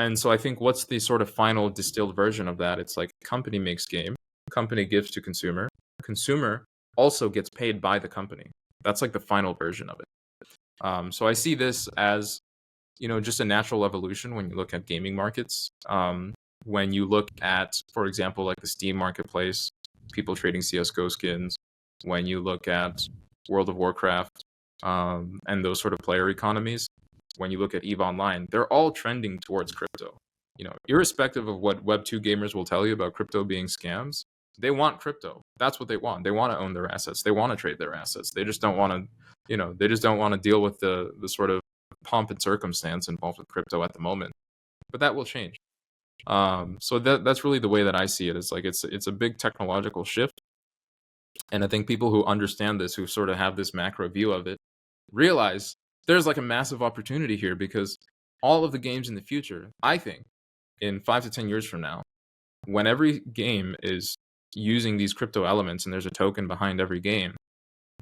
And so I think what's the sort of final distilled version of that? It's like company makes game, company gives to consumer also gets paid by the company. That's like the final version of it. So I see this as, just a natural evolution when you look at gaming markets. When you look at, for example, like the Steam marketplace, people trading CSGO skins, when you look at World of Warcraft and those sort of player economies, when you look at EVE Online, they're all trending towards crypto. Irrespective of what Web2 gamers will tell you about crypto being scams, they want crypto. That's what they want. They want to own their assets. They want to trade their assets. They just don't want to, deal with the sort of pomp and circumstance involved with crypto at the moment. But that will change. So that's really the way that I see it. It's like it's a big technological shift, and I think people who understand this, who sort of have this macro view of it, realize there's like a massive opportunity here, because all of the games in the future, I think, in 5 to 10 years from now, when every game is using these crypto elements and there's a token behind every game,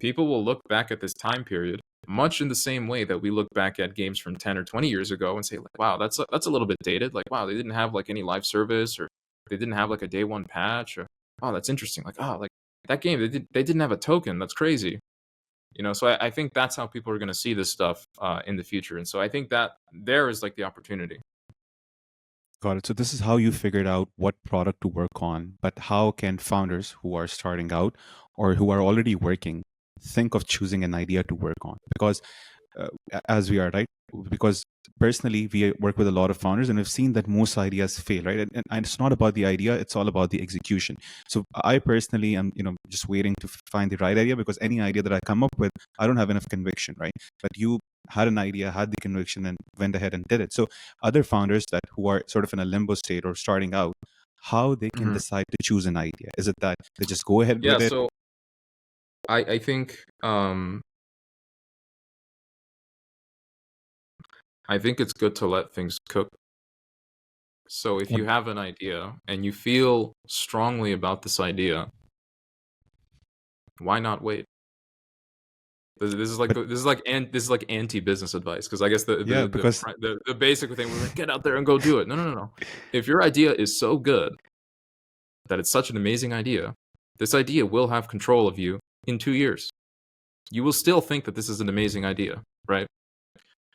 people will look back at this time period much in the same way that we look back at games from 10 or 20 years ago and say, like, wow, that's a little bit dated. Like, wow, they didn't have like any live service, or they didn't have like a day one patch, or oh, that's interesting. Like, oh, like that game, they didn't have a token. That's crazy. So I think that's how people are going to see this stuff in the future. And so I think that there is like the opportunity. Got it. So this is how you figured out what product to work on, but how can founders who are starting out or who are already working think of choosing an idea to work on? Because as we are, right? Because personally, we work with a lot of founders and we've seen that most ideas fail, right? And it's not about the idea, it's all about the execution. So I personally am, just waiting to find the right idea, because any idea that I come up with, I don't have enough conviction, right? But you had an idea, had the conviction, and went ahead and did it. So other founders that who are sort of in a limbo state or starting out, how they can decide to choose an idea? Is it that they just go ahead with it? So I think it's good to let things cook. So if you have an idea and you feel strongly about this idea, why not wait? This is like anti-business advice, because I guess the basic thing was like, get out there and go do it. No. If your idea is so good that it's such an amazing idea, this idea will have control of you in 2 years. You will still think that this is an amazing idea, right?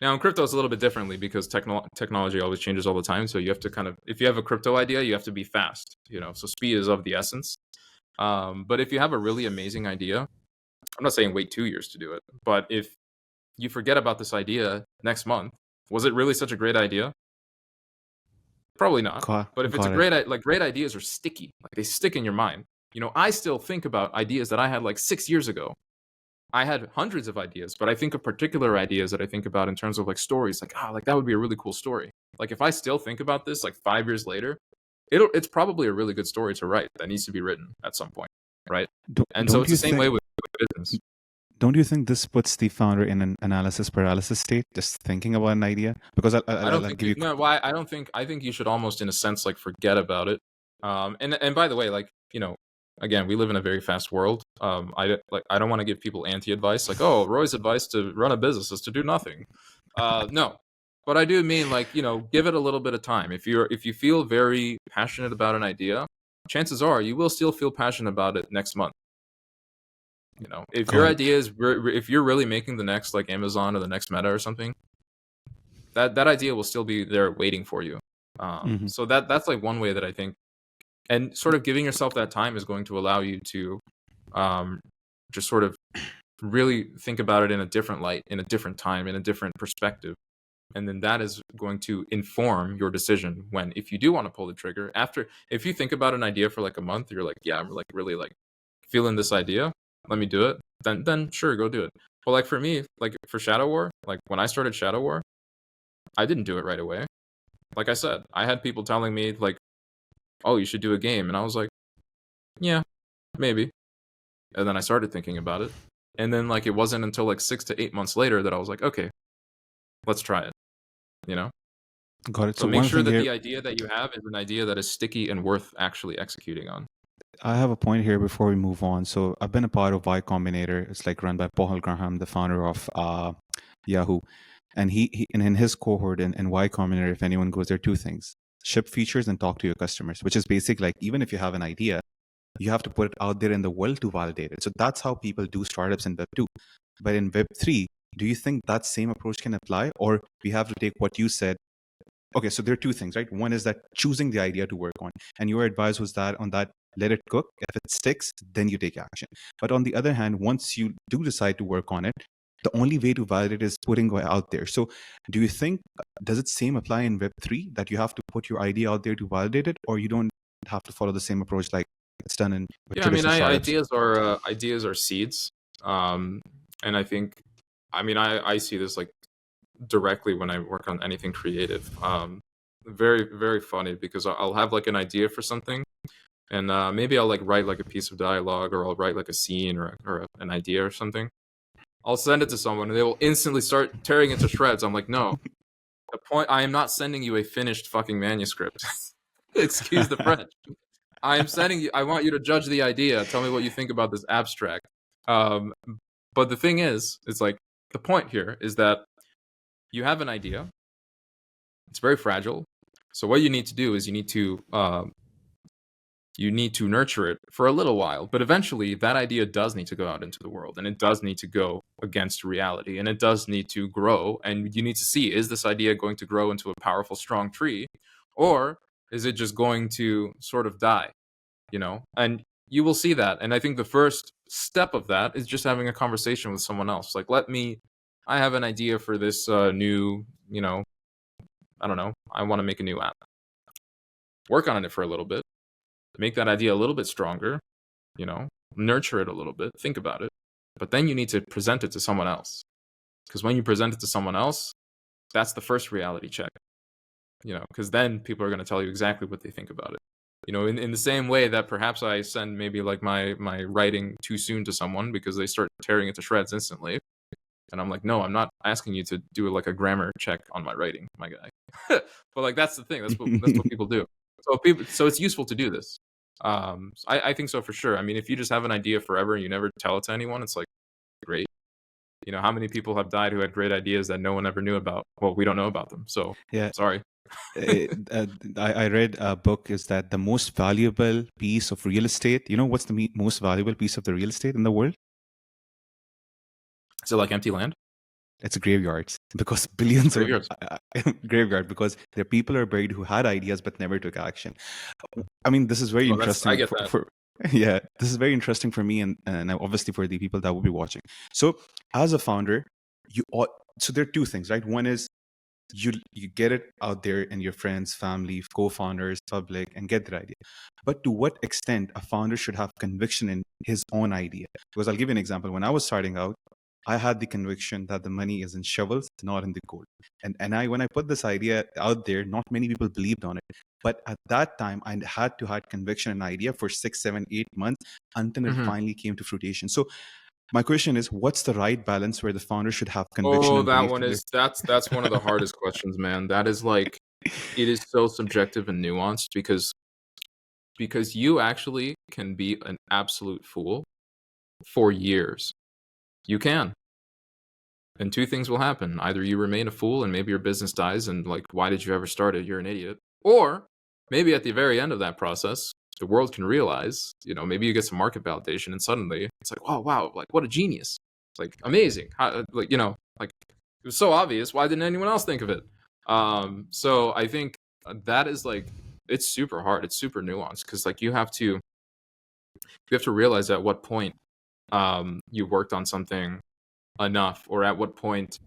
Now in crypto it's a little bit differently, because technology always changes all the time. So you have to if you have a crypto idea, you have to be fast. So speed is of the essence. But if you have a really amazing idea, I'm not saying wait 2 years to do it, but if you forget about this idea next month, was it really such a great idea? Probably not. But if it's great ideas are sticky, like they stick in your mind. I still think about ideas that I had like 6 years ago. I had hundreds of ideas, but I think of particular ideas that I think about in terms of like stories, like, that would be a really cool story. Like if I still think about this like 5 years later, it's probably a really good story to write that needs to be written at some point, right? And so it's the same way with business. Don't you think this puts the founder in an analysis paralysis state, just thinking about an idea? Because I think you should almost, in a sense, like forget about it. And by the way, like, again, we live in a very fast world. I don't want to give people anti-advice, like, oh, Roy's advice to run a business is to do nothing. No, but I do mean, like, give it a little bit of time. If you feel very passionate about an idea, chances are you will still feel passionate about it next month. If your idea is, if you're really making the next like Amazon or the next Meta or something, that idea will still be there waiting for you. So that's like one way that I think, and sort of giving yourself that time is going to allow you to just sort of really think about it in a different light, in a different time, in a different perspective. And then that is going to inform your decision when, if you do want to pull the trigger, if you think about an idea for like a month, you're like, yeah, I'm like really like feeling this idea, let me do it. Then sure, go do it. But like for me, like for Shadow War, like when I started Shadow War, I didn't do it right away. Like I said, I had people telling me like, oh, you should do a game. And I was like, yeah, maybe. And then I started thinking about it. And then like it wasn't until like 6 to 8 months later that I was like, okay, let's try it. Got it. So make sure that the idea that you have is an idea that is sticky and worth actually executing on. I have a point here before we move on. So I've been a part of Y Combinator. It's like run by Paul Graham, the founder of Yahoo. And he and in his cohort in Y Combinator, if anyone goes there, two things: ship features and talk to your customers, which is basic. Like even if you have an idea, you have to put it out there in the world to validate it. So that's how people do startups in Web2. But in Web3, do you think that same approach can apply, or we have to take what you said? Okay, so there are two things, right? One is that choosing the idea to work on, and your advice was that on that, let it cook. If it sticks, then you take action. But on the other hand, once you do decide to work on it, the only way to validate is putting it out there. So do you think, does it same apply in Web3, that you have to put your idea out there to validate it, or you don't have to follow the same approach like it's done in ideas are seeds. And I think, I see this like directly when I work on anything creative. Very, very funny, because I'll have like an idea for something, and maybe I'll like write like a piece of dialogue, or I'll write like a scene or an idea or something. I'll send it to someone and they will instantly start tearing it to shreds. I'm like, no, I am not sending you a finished fucking manuscript. Excuse the French. I am sending you. I want you to judge the idea. Tell me what you think about this abstract. Um, but the thing is, it's like the point here is that you have an idea. It's very fragile. So what you need to do is you need to nurture it for a little while, but eventually that idea does need to go out into the world, and it does need to go against reality, and it does need to grow, and you need to see, is this idea going to grow into a powerful, strong tree, or is it just going to sort of die, and you will see that. And I think the first step of that is just having a conversation with someone else. Like, I have an idea for this new, I don't know, I want to make a new app. Work on it for a little bit, make that idea a little bit stronger, nurture it a little bit, think about it. But then you need to present it to someone else. Because when you present it to someone else, that's the first reality check, because then people are going to tell you exactly what they think about it. In the same way that perhaps I send maybe like my writing too soon to someone because they start tearing it to shreds instantly. And I'm like, no, I'm not asking you to do like a grammar check on my writing, my guy. But like, that's the thing. That's what people do. So it's useful to do this. I think so for sure. I mean, if you just have an idea forever and you never tell it to anyone, it's like, great. How many people have died who had great ideas that no one ever knew about? Well, we don't know about them. So Yeah. sorry. I read a book is that the most valuable piece of real estate, what's the most valuable piece of the real estate in the world? Is it like empty land? It's graveyards, because billions Graveyards. of graveyard, because there people are buried who had ideas but never took action. I mean, this is very interesting. I get that. Yeah, this is very interesting for me and obviously for the people that will be watching. So as a founder, so there are two things, right? One is you get it out there in your friends, family, co-founders, public, and get that idea. But to what extent a founder should have conviction in his own idea? Because I'll give you an example. When I was starting out, I had the conviction that the money is in shovels, not in the gold. And when I put this idea out there, not many people believed on it. But at that time, I had to have conviction and idea for 6, 7, 8 months until it finally came to fruition. So my question is, what's the right balance where the founder should have conviction? Oh, that one is that's one of the hardest questions, man. That is like, it is so subjective and nuanced because you actually can be an absolute fool for years. You can. And two things will happen. Either you remain a fool and maybe your business dies and like, why did you ever start it? You're an idiot. Or maybe at the very end of that process, the world can realize, maybe you get some market validation and suddenly it's like, oh, wow, like what a genius. It's like amazing. Like it was so obvious. Why didn't anyone else think of it? So I think that is like, it's super hard. It's super nuanced because like you have to realize at what point you worked on something enough, or at what point,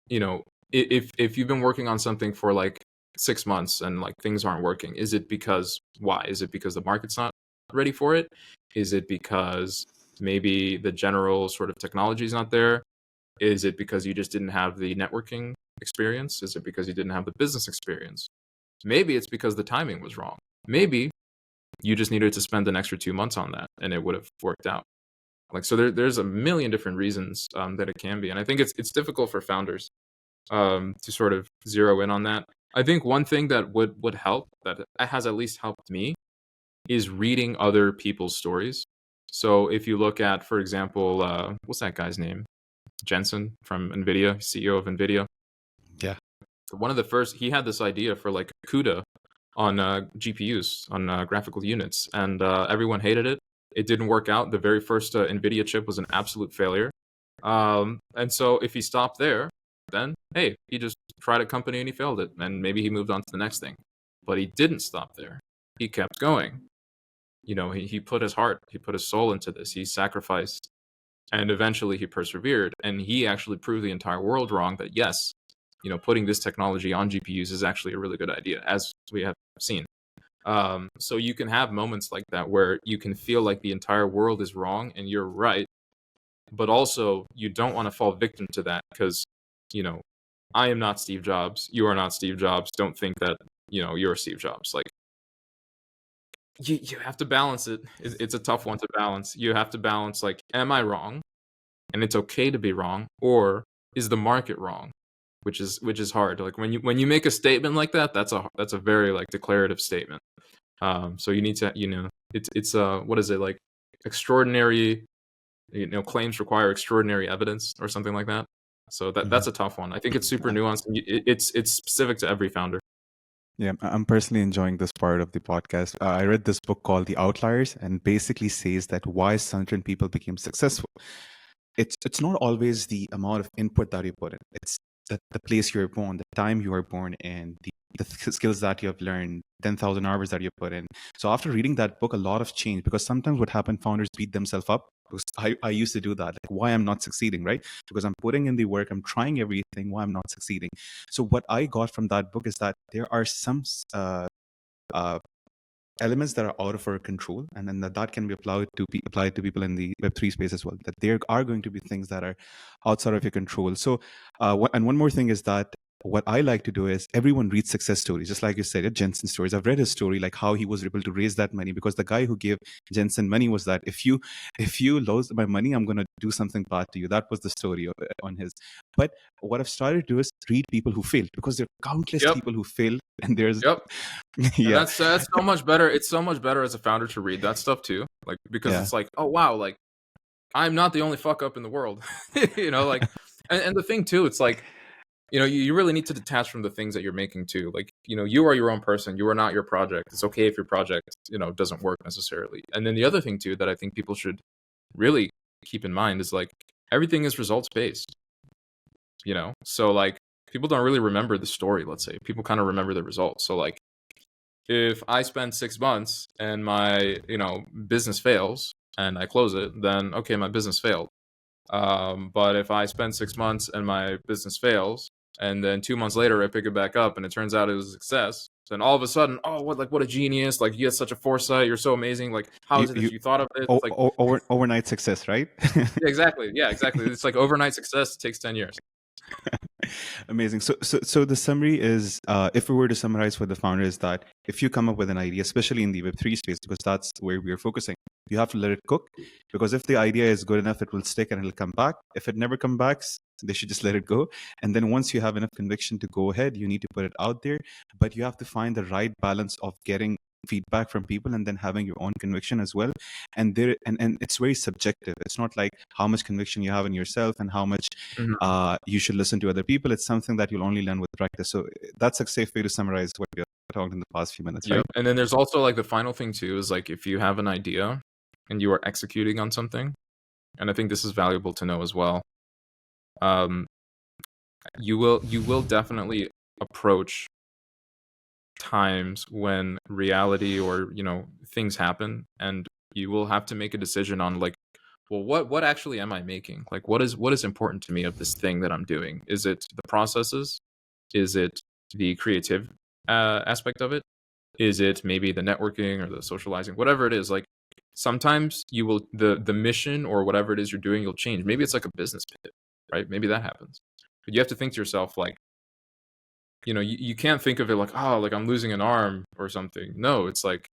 if you've been working on something for like 6 months and like things aren't working, is it because the market's not ready for it? Is it because maybe the general sort of technology is not there? Is it because you just didn't have the networking experience? Is it because you didn't have the business experience? Maybe it's because the timing was wrong. Maybe you just needed to spend an extra 2 months on that and it would have worked out. Like, so there's a million different reasons that it can be. And I think it's difficult for founders to sort of zero in on that. I think one thing that would help, that has at least helped me, is reading other people's stories. So if you look at, for example, what's that guy's name? Jensen from NVIDIA, CEO of NVIDIA. Yeah. One of the first, he had this idea for like CUDA on GPUs, on graphical units, and everyone hated it. It didn't work out. The very first NVIDIA chip was an absolute failure. And so if he stopped there, then, hey, he just tried a company and he failed it. And maybe he moved on to the next thing. But he didn't stop there. He kept going. He put his heart, he put his soul into this. He sacrificed. And eventually he persevered. And he actually proved the entire world wrong that, yes, putting this technology on GPUs is actually a really good idea, as we have seen. So you can have moments like that where you can feel like the entire world is wrong and you're right, but also you don't want to fall victim to that because, I am not Steve Jobs. You are not Steve Jobs. Don't think that, you're Steve Jobs. Like, you have to balance it. It's a tough one to balance. You have to balance, like, am I wrong? And it's okay to be wrong, or is the market wrong? which is hard. Like when you make a statement like that, that's a very like declarative statement. So you need to, it's what is it, like extraordinary, claims require extraordinary evidence or something like that. So that's a tough one. I think it's super nuanced. And it's specific to every founder. Yeah, I'm personally enjoying this part of the podcast. I read this book called The Outliers, and basically says that why certain people became successful. It's not always the amount of input that you put in. It's the place you're born, the time you are born in, the skills that you have learned, 10,000 hours that you put in. So after reading that book, a lot of change, because sometimes what happened, founders beat themselves up. Because I used to do that, like why I'm not succeeding, right? Because I'm putting in the work, I'm trying everything, why I'm not succeeding. So what I got from that book is that there are some uh, elements that are out of our control, and then that can be applied to people in the Web3 space as well, that there are going to be things that are outside of your control. So and one more thing is that what I like to do is everyone reads success stories, just like you said, Jensen stories. I've read his story, like how he was able to raise that money, because the guy who gave Jensen money was that if you lose my money, I'm going to do something bad to you. That was the story on his. But what I've started to do is read people who failed, because there are countless Yep. people who fail, and there's Yep. yeah. And that's so much better. It's so much better as a founder to read that stuff too, like because Yeah. it's like, oh wow, like I'm not the only fuck up in the world, like, and the thing too, it's like, you really need to detach from the things that you're making too. Like, you are your own person. You are not your project. It's okay if your project, doesn't work necessarily. And then the other thing too that I think people should really keep in mind is like everything is results based. So like people don't really remember the story. Let's say people kind of remember the results. So like if I spend 6 months and my business fails and I close it, then okay, my business failed. But if I spend 6 months and my business fails, and then 2 months later I pick it back up and it turns out it was a success, then all of a sudden, oh, what a genius! Like you had such a foresight. You're so amazing. Like how is it that you thought of it? It's like overnight success, right? yeah, exactly. Yeah, exactly. It's like overnight success takes 10 years. Amazing. So the summary is, if we were to summarize for the founder, is that if you come up with an idea, especially in the Web3 space, because that's where we are focusing, you have to let it cook. Because if the idea is good enough, it will stick and it'll come back. If it never comes back, they should just let it go. And then once you have enough conviction to go ahead, you need to put it out there. But you have to find the right balance of getting feedback from people and then having your own conviction as well. And it's very subjective. It's not like how much conviction you have in yourself and how much you should listen to other people. It's something that you'll only learn with practice. So that's a safe way to summarize what we talked in the past few minutes, Yep. right? And then there's also like the final thing too is like if you have an idea and you are executing on something, and I think this is valuable to know as well, you will definitely approach times when reality or things happen, and you will have to make a decision on like, well, what actually am I making? Like what is important to me of this thing that I'm doing? Is it the processes? Is it the creative aspect of it? Is it maybe the networking or the socializing? Whatever it is, like sometimes you will the mission or whatever it is you're doing, you'll change. Maybe it's like a business pivot, right? Maybe that happens. But you have to think to yourself like, you can't think of it like, oh, like I'm losing an arm or something. No, it's like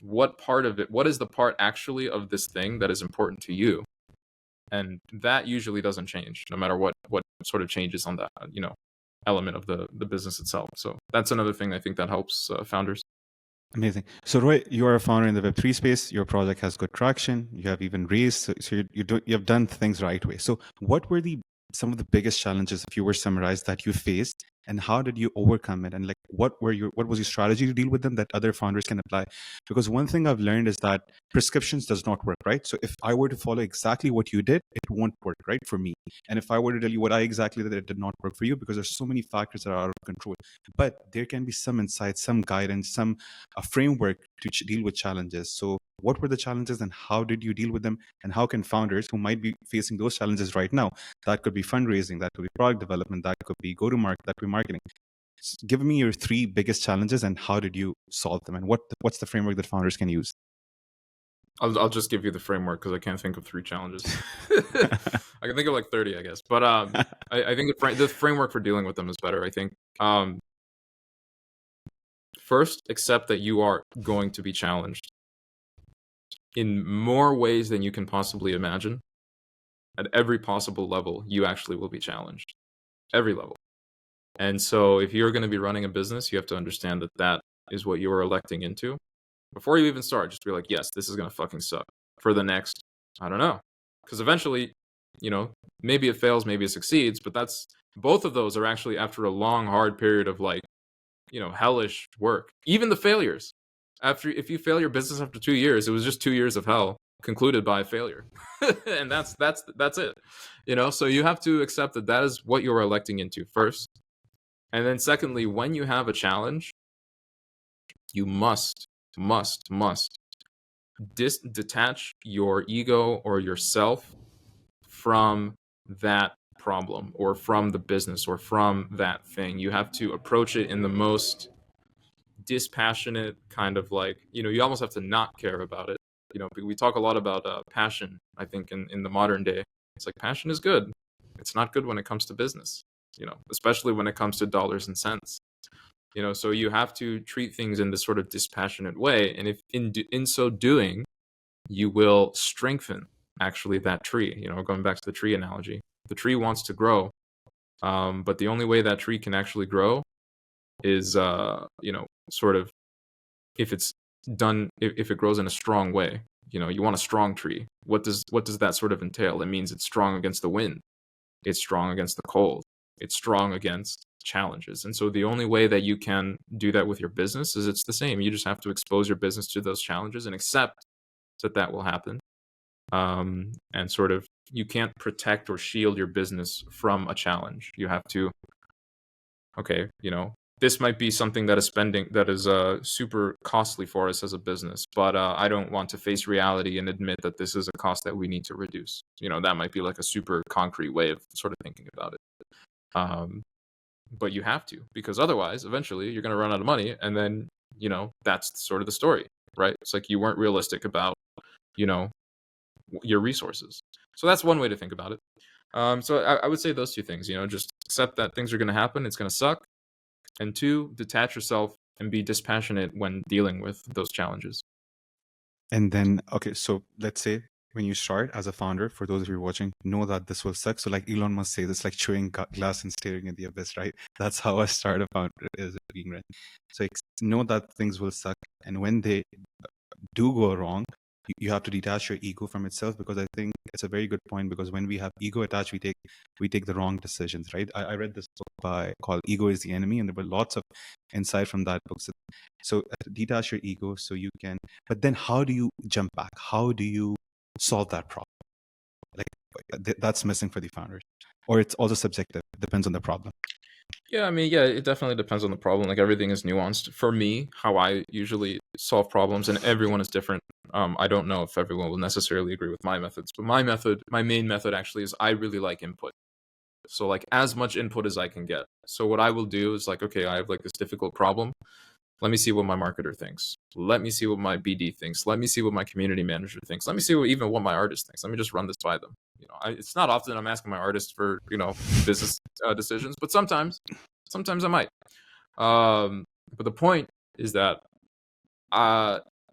what part of it, what is the part actually of this thing that is important to you? And that usually doesn't change no matter what sort of changes on that, element of the business itself. So that's another thing I think that helps founders. Amazing. So Roy, you are a founder in the Web3 space. Your project has good traction. You have even raised, so you have done things right way. So what were some of the biggest challenges, if you were to summarize, that you faced, and how did you overcome it? And like, what was your strategy to deal with them that other founders can apply? Because one thing I've learned is that prescriptions does not work, right? So if I were to follow exactly what you did, it won't work, right, for me. And if I were to tell you what I exactly did, it did not work for you, because there's so many factors that are out of control. But there can be some insight, some guidance, some a framework to deal with challenges. So what were the challenges and how did you deal with them? And how can founders who might be facing those challenges right now, that could be fundraising, that could be product development, that could be go-to-market, that could be marketing. Give me your 3 biggest challenges and how did you solve them? And what's the framework that founders can use? I'll just give you the framework because I can't think of 3 challenges. I can think of like 30, I guess. But I think the framework for dealing with them is better. I think first, accept that you are going to be challenged in more ways than you can possibly imagine. At every possible level, you actually will be challenged. Every level. And so if you're going to be running a business, you have to understand that that is what you are electing into. Before you even start, just be like, yes, this is going to fucking suck for the next, I don't know. Because eventually, maybe it fails, maybe it succeeds, but both of those are actually after a long, hard period of like, hellish work. Even the failures. If you fail your business after 2 years, it was just 2 years of hell concluded by failure. And that's it. So you have to accept that that is what you're electing into first. And then secondly, when you have a challenge, you must detach your ego or yourself from that problem or from the business or from that thing. You have to approach it in the most dispassionate kind of like, you almost have to not care about it. We talk a lot about passion, I think, in the modern day. It's like passion is good. It's not good when it comes to business, especially when it comes to dollars and cents. So you have to treat things in this sort of dispassionate way. And if in so doing, you will strengthen actually that tree, going back to the tree analogy. The tree wants to grow, but the only way that tree can actually grow is, sort of if it's done, if it grows in a strong way. You want a strong tree. What does that sort of entail? It means it's strong against the wind. It's strong against the cold. It's strong against challenges. And so the only way that you can do that with your business is it's the same. You just have to expose your business to those challenges and accept that will happen. And sort of, you can't protect or shield your business from a challenge. You have to, okay, this might be something that is super costly for us as a business, but I don't want to face reality and admit that this is a cost that we need to reduce. That might be like a super concrete way of sort of thinking about it. But you have to, because otherwise, eventually, you're going to run out of money, and then, that's sort of the story, right? It's like you weren't realistic about, your resources. So that's one way to think about it. So I would say those two things, just accept that things are going to happen. It's going to suck. And two, detach yourself and be dispassionate when dealing with those challenges. And then, okay, so let's say when you start as a founder, for those of you watching, know that this will suck. So like Elon Musk says, it's like chewing glass and staring at the abyss, right? That's how a startup founder is being run. So know that things will suck. And when they do go wrong, you have to detach your ego from itself, because I think it's a very good point, because when we have ego attached, we take the wrong decisions, right? I read this book called Ego is the Enemy, and there were lots of insight from that book. So detach your ego so you can, but then how do you jump back? How do you solve that problem? Like that's missing for the founders, or it's also subjective, depends on the problem. Yeah, I mean, it definitely depends on the problem. Like everything is nuanced. For me, how I usually solve problems, and everyone is different. I don't know if everyone will necessarily agree with my methods, but my main method actually is I really like input. So like as much input as I can get. So what I will do is like, okay, I have like this difficult problem. Let me see what my marketer thinks. Let me see what my BD thinks. Let me see what my community manager thinks. Let me see what my artist thinks. Let me just run this by them. It's not often I'm asking my artist for, business decisions, but sometimes I might. But the point is that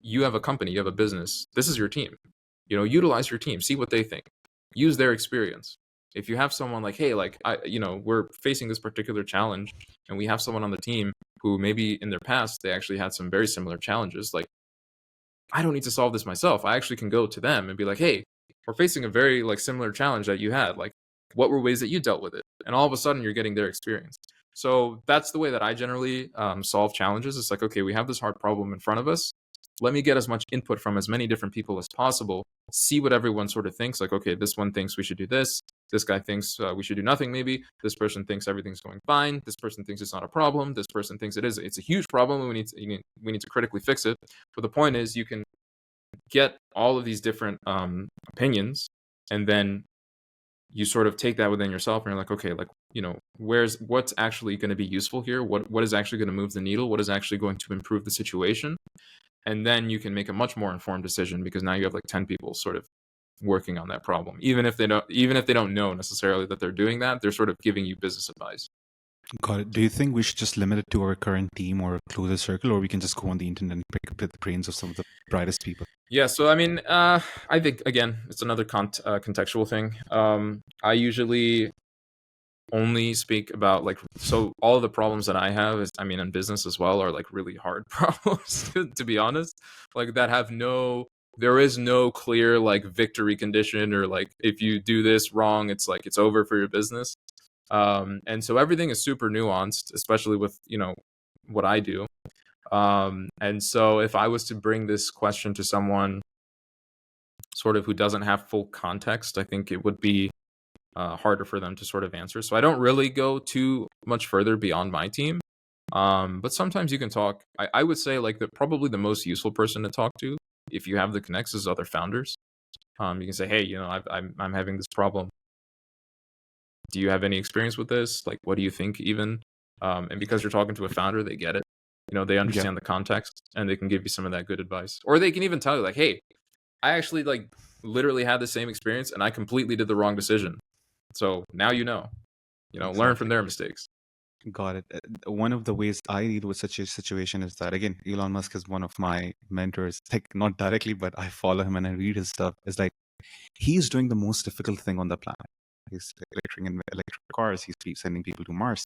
you have a company, you have a business. This is your team. Utilize your team. See what they think. Use their experience. If you have someone like, hey, like we're facing this particular challenge, and we have someone on the team who maybe in their past they actually had some very similar challenges. Like, I don't need to solve this myself. I actually can go to them and be like, hey, we're facing a very like similar challenge that you had. Like, what were ways that you dealt with it? And all of a sudden, you're getting their experience. So that's the way that I generally solve challenges. It's like, okay, we have this hard problem in front of us. Let me get as much input from as many different people as possible. See what everyone sort of thinks. Like, okay, this one thinks we should do this. This guy thinks we should do nothing, maybe. This person thinks everything's going fine. This person thinks it's not a problem. This person thinks it is. It's a huge problem, and we need to critically fix it. But the point is, you can get all of these different opinions, and then you sort of take that within yourself, and you're like, okay, like, what's actually going to be useful here? What is actually going to move the needle? What is actually going to improve the situation? And then you can make a much more informed decision, because now you have like 10 people sort of working on that problem. Even if they don't know necessarily that they're doing that, they're sort of giving you business advice. Got it. Do you think we should just limit it to our current team or closer circle, or we can just go on the internet and pick up the brains of some of the brightest people? Yeah, so I mean, I think again, it's another contextual thing. I usually only speak about like, so all of the problems that I have is, I mean, in business as well, are like really hard problems to be honest, like that have there is no clear like victory condition, or like if you do this wrong, it's like it's over for your business. And so everything is super nuanced, especially with, what I do. And so if I was to bring this question to someone sort of who doesn't have full context, I think it would be harder for them to sort of answer. So I don't really go too much further beyond my team. But sometimes you can talk. I would say like probably the most useful person to talk to, if you have the connects, is other founders. You can say, hey, I'm having this problem. Do you have any experience with this? Like, what do you think even? And because you're talking to a founder, they get it. They Yeah. understand the context, and they can give you some of that good advice. Or they can even tell you like, hey, I actually like literally had the same experience and I completely did the wrong decision. So now learn from Exactly. their mistakes. Got it. One of the ways I deal with such a situation is that, again, Elon Musk is one of my mentors. Like, not directly, but I follow him and I read his stuff. It's like he's doing the most difficult thing on the planet. He's electric cars. He's sending people to Mars.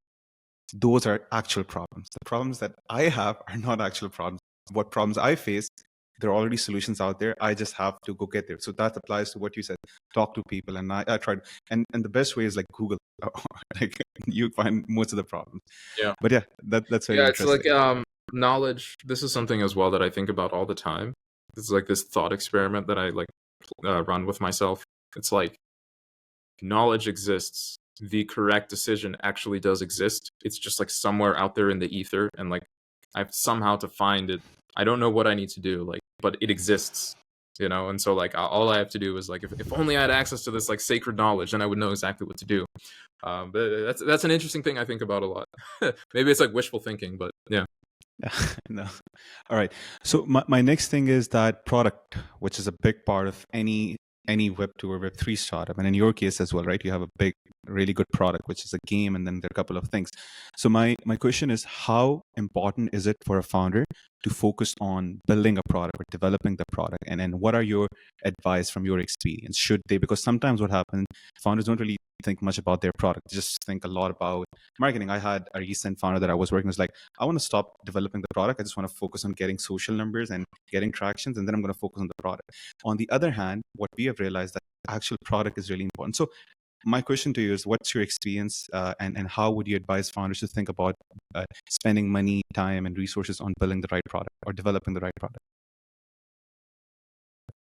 Those are actual problems. The problems that I have are not actual problems. What problems I face, there are already solutions out there. I just have to go get there. So that applies to what you said. Talk to people, and I tried. And the best way is like Google. Like you find most of the problems. Yeah. But yeah, that's very Yeah, it's like interesting. knowledge. This is something as well that I think about all the time. It's like this thought experiment that I like run with myself. It's like knowledge exists. The correct decision actually does exist. It's just like somewhere out there in the ether, and like I've somehow to find it. I don't know what I need to do, like, but it exists, And so like all I have to do is like, if only I had access to this like sacred knowledge, then I would know exactly what to do. But that's an interesting thing I think about a lot. Maybe it's like wishful thinking, but yeah. No. All right. So my next thing is that product, which is a big part of any Web2 or Web3 startup, and in your case as well, right? You have a big, really good product, which is a game, and then there are a couple of things. So my question is, how important is it for a founder to focus on building a product or developing the product? And then what are your advice from your experience? Should they? Because sometimes what happens, founders don't really think much about their product. They just think a lot about marketing. I had a recent founder that I was working with, like, I want to stop developing the product. I just want to focus on getting social numbers and getting tractions, and then I'm going to focus on the product. On the other hand, what we have realized that actual product is really important. So my question to you is, what's your experience and how would you advise founders to think about spending money, time, and resources on building the right product or developing the right product?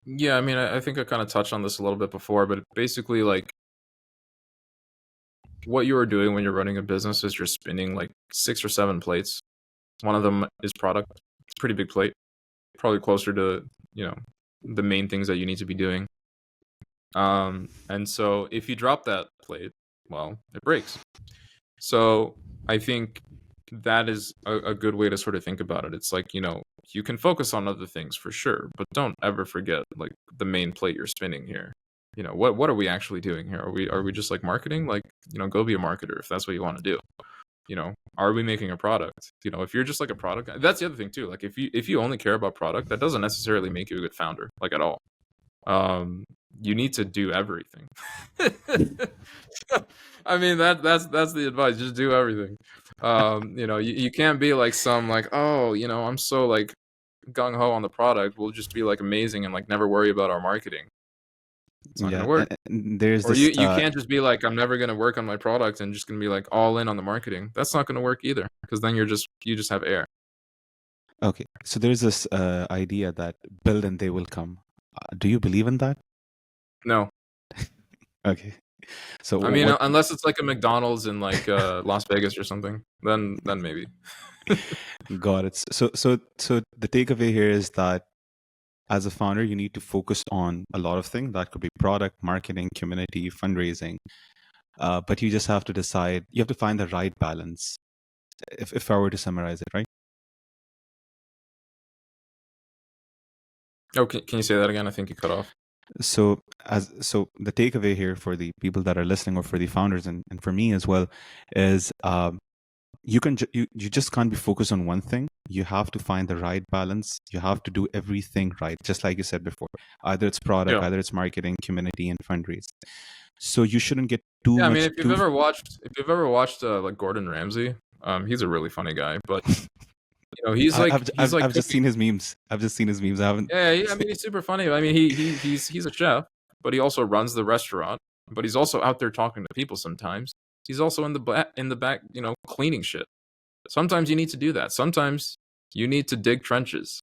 Yeah, I mean, I think I kind of touched on this a little bit before, but basically, like, what you are doing when you're running a business is you're spinning like 6 or 7 plates. One of them is product. It's a pretty big plate, probably closer to, the main things that you need to be doing. And so if you drop that plate, well, it breaks. So I think that is a good way to sort of think about it. It's like, you can focus on other things for sure, but don't ever forget like the main plate you're spinning here. What are we actually doing here? Are we just like marketing? Like, go be a marketer if that's what you want to do. Are we making a product? If you're just like a product guy, that's the other thing too. Like if you only care about product, that doesn't necessarily make you a good founder, like at all. You need to do everything. I mean, that's the advice. Just do everything. You can't be like some like, oh, I'm so like gung ho on the product. We'll just be like amazing and like never worry about our marketing. It's not gonna Yeah, work. and there's Or this. you can't just be like, I'm never gonna work on my product and just gonna be like all in on the marketing. That's not gonna work either, because then you just have air. Okay, so there's this idea that build and they will come. Do you believe in that? No. Okay, so I mean, what? unless it's like a McDonald's in like Las Vegas or something, then maybe. Got it. So the takeaway here is that as a founder, you need to focus on a lot of things. That could be product, marketing, community, fundraising. But you just have to decide. You have to find the right balance. If I were to summarize it, right? Oh, can you say that again? I think you cut off. So the takeaway here for the people that are listening, or for the founders, and for me as well, is you just can't be focused on one thing. You have to find the right balance. You have to do everything right, just like you said before. Either it's product, Yeah. either it's marketing, community, and fundraising. So you shouldn't get too Yeah, I mean, much if you've too. ever watched, like Gordon Ramsay, he's a really funny guy, but he's like I've just cooking. seen his memes. I've just seen his memes. I haven't. Yeah, I mean, he's super funny. I mean, he's a chef, but he also runs the restaurant. But he's also out there talking to people sometimes. He's also in the back, cleaning shit. Sometimes you need to do that. Sometimes you need to dig trenches,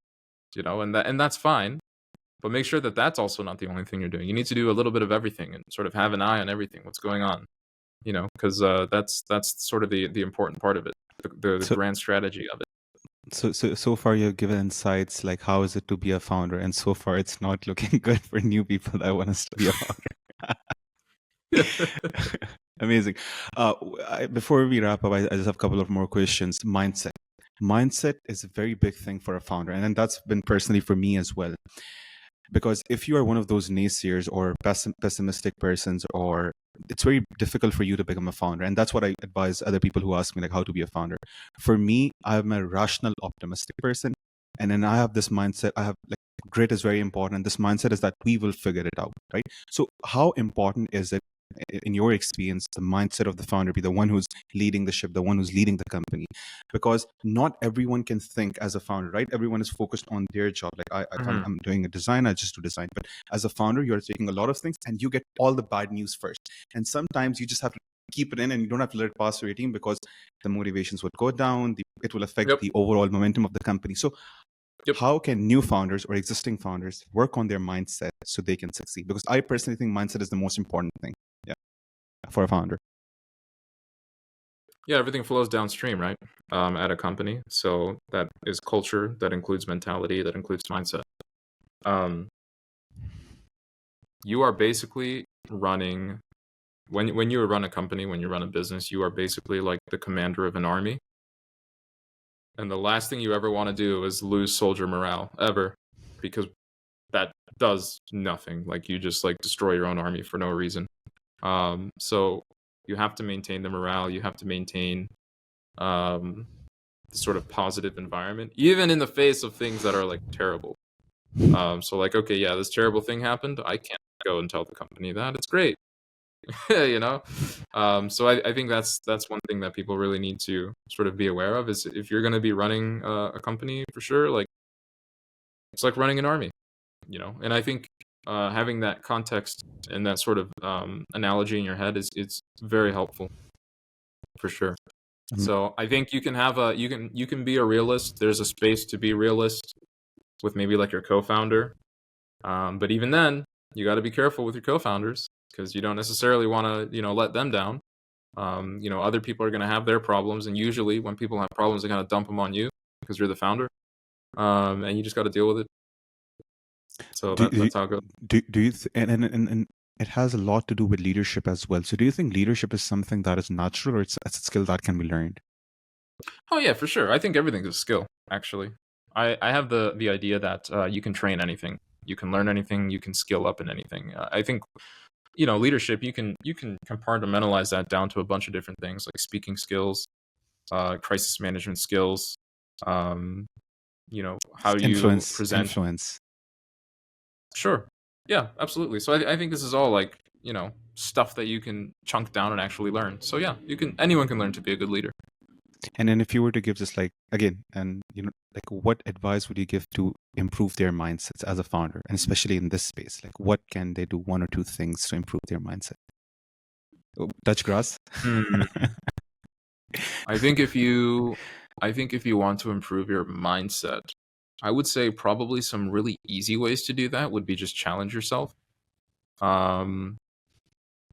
and that's fine. But make sure that that's also not the only thing you're doing. You need to do a little bit of everything and sort of have an eye on everything, what's going on, because that's sort of the important part of it, the So grand strategy of it. so far you've given insights like how is it to be a founder, and so far it's not looking good for new people that want us to be a founder. Amazing. Before we wrap up, I just have a couple of more questions. Mindset is a very big thing for a founder, and then that's been personally for me as well. Because if you are one of those naysayers or pessimistic persons, or it's very difficult for you to become a founder, and that's what I advise other people who ask me like how to be a founder. For me, I'm a rational, optimistic person, and then I have this mindset. I have like grit is very important. This mindset is that we will figure it out, right? So, how important is it in your experience, the mindset of the founder be the one who's leading the ship, the one who's leading the company? Because not everyone can think as a founder, right? Everyone is focused on their job. Like if Mhm. I'm doing a design, I just do design. But as a founder, you're taking a lot of things and you get all the bad news first. And sometimes you just have to keep it in and you don't have to let it pass through your team because the motivations would go down. It will affect Yep. the overall momentum of the company. So Yep. how can new founders or existing founders work on their mindset so they can succeed? Because I personally think mindset is the most important thing. Yeah, for a founder. Yeah, everything flows downstream, right? At a company. So that is culture, that includes mentality, that includes mindset. Um, you are basically running when you run a company, when you run a business, you are basically like the commander of an army. And the last thing you ever want to do is lose soldier morale ever, because that does nothing. Like you just like destroy your own army for no reason. So you have to maintain the morale. You have to maintain the sort of positive environment, even in the face of things that are like terrible. So like, okay, yeah, this terrible thing happened. I can't go and tell the company that it's great, you know. So I think that's one thing that people really need to sort of be aware of is if you're going to be running a company for sure, like it's like running an army, And I think having that context and that sort of analogy in your head is it's very helpful for sure. Um, So I think you can have you can be a realist. There's a space to be realist with maybe like your co-founder, but even then, you got to be careful with your co-founders because you don't necessarily want to let them down. Other people are going to have their problems, and usually when people have problems, they're going to dump them on you because you're the founder, and you just got to deal with it. So do, do, that's how it goes. do you and it has a lot to do with leadership as well. So do you think leadership is something that is natural or it's a skill that can be learned? Oh yeah, for sure. I think everything's a skill. Actually, I have the idea that you can train anything, you can learn anything, you can skill up in anything. I think leadership you can compartmentalize that down to a bunch of different things like speaking skills, crisis management skills, um, how you present. Influence. Sure, yeah, absolutely. So I think this is all like stuff that you can chunk down and actually learn. So yeah, anyone can learn to be a good leader. And then if you were to give just like again, and like what advice would you give to improve their mindsets as a founder, and especially in this space? Like what can they do, one or two things to improve their mindset? Oh, touch grass. Hmm. I think if you want to improve your mindset, I would say probably some really easy ways to do that would be just challenge yourself. Um,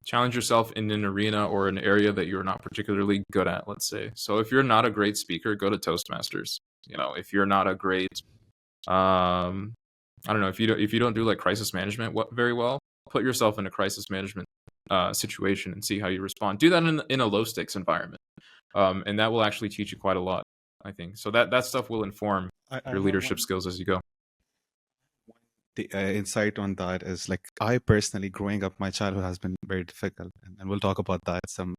Challenge yourself in an arena or an area that you're not particularly good at, let's say. So if you're not a great speaker, go to Toastmasters. If you're not a great I don't know, if you don't do like crisis management very well, put yourself in a crisis management situation and see how you respond. Do that in a low stakes environment. And that will actually teach you quite a lot, I think. So that stuff will inform I your have leadership skills as you go. the insight on that is like I personally, growing up, my childhood has been very difficult, and we'll talk about that some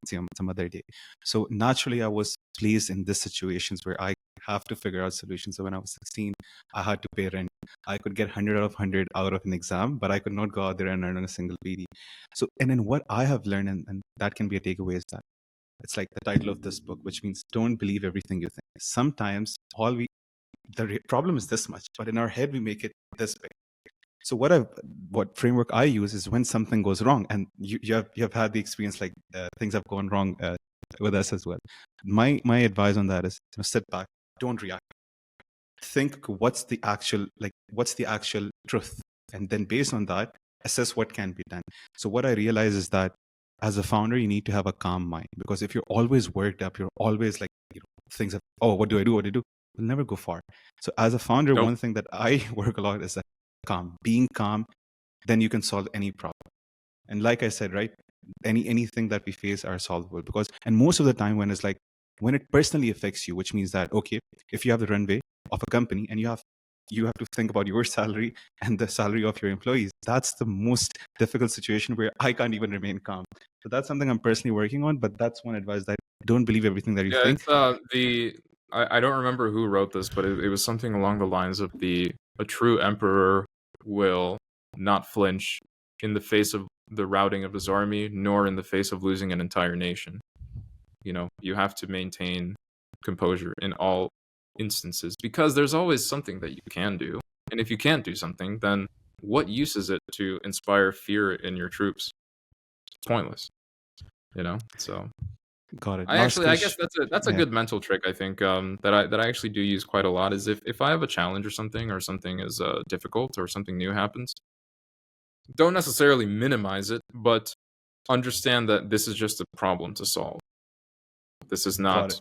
other day. So naturally, I was placed in these situations where I have to figure out solutions. So when I was 16, I had to pay rent. I could get 100 out of 100 out of an exam, but I could not go out there and earn a single BD. So, and then what I have learned, and that can be a takeaway, is that it's like the title of this book, which means don't believe everything you think. Sometimes problem is this much, but in our head we make it this big. So what framework I use is when something goes wrong, and you have had the experience, like things have gone wrong with us as well. My advice on that is sit back, don't react, think what's the actual truth, and then based on that assess what can be done. So what I realize is that as a founder you need to have a calm mind, because if you're always worked up, you're always like, things of, oh, what do I do, will never go far. So as a founder, Nope. one thing that I work a lot is that being calm, then you can solve any problem. And like I said, right, anything that we face are solvable, because, and most of the time when it personally affects you, which means that, okay, if you have the runway of a company and you have to think about your salary and the salary of your employees, that's the most difficult situation where I can't even remain calm. So that's something I'm personally working on, but that's one advice, that don't believe everything that you Yeah, think. it's I don't remember who wrote this, but it was something along the lines of a true emperor will not flinch in the face of the routing of his army, nor in the face of losing an entire nation. You have to maintain composure in all instances, because there's always something that you can do. And if you can't do something, then what use is it to inspire fear in your troops? It's pointless, So Got it. I Last guess question. that's a Yeah. good mental trick, I think, that I actually do use quite a lot, is if I have a challenge or something is difficult or something new happens, don't necessarily minimize it, but understand that this is just a problem to solve. This is Got it. not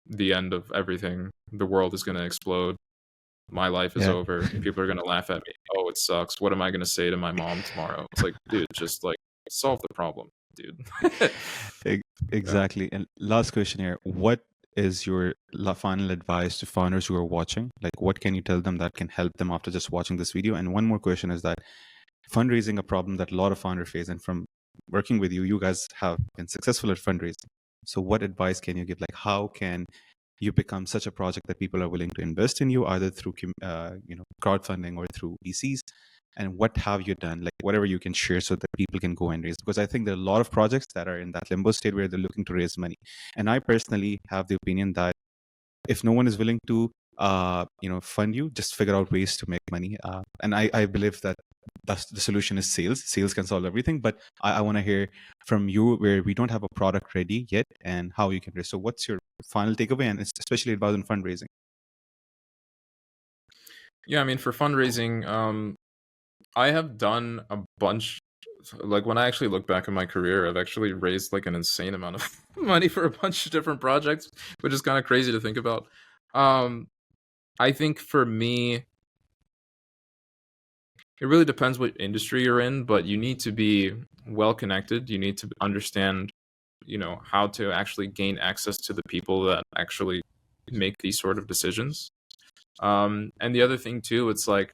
the end of everything. The world is going to explode. My life is Yeah. over. People are going to laugh at me. Oh, it sucks. What am I going to say to my mom tomorrow? It's like, dude, just like solve the problem, dude. E- Yeah. Exactly. And last question here. What is your final advice to founders who are watching? Like, what can you tell them that can help them after just watching this video? And one more question is that fundraising, a problem that a lot of founders face, and from working with you, you guys have been successful at fundraising. So what advice can you give? Like, how can you become such a project that people are willing to invest in you, either through crowdfunding or through VCs? And what have you done, like whatever you can share, so that people can go and raise? Because I think there are a lot of projects that are in that limbo state where they're looking to raise money. And I personally have the opinion that if no one is willing to fund you, just figure out ways to make money. And I believe that that's the solution is sales can solve everything. But I want to hear from you, where we don't have a product ready yet, and how you can raise. So what's your final takeaway, and especially about in fundraising? Yeah, I mean, for fundraising, I have done a bunch. Like, when I actually look back in my career, I've actually raised like an insane amount of money for a bunch of different projects, which is kind of crazy to think about. I think for me, it really depends what industry you're in, but you need to be well connected. You need to understand, how to actually gain access to the people that actually make these sort of decisions. And the other thing too, it's like,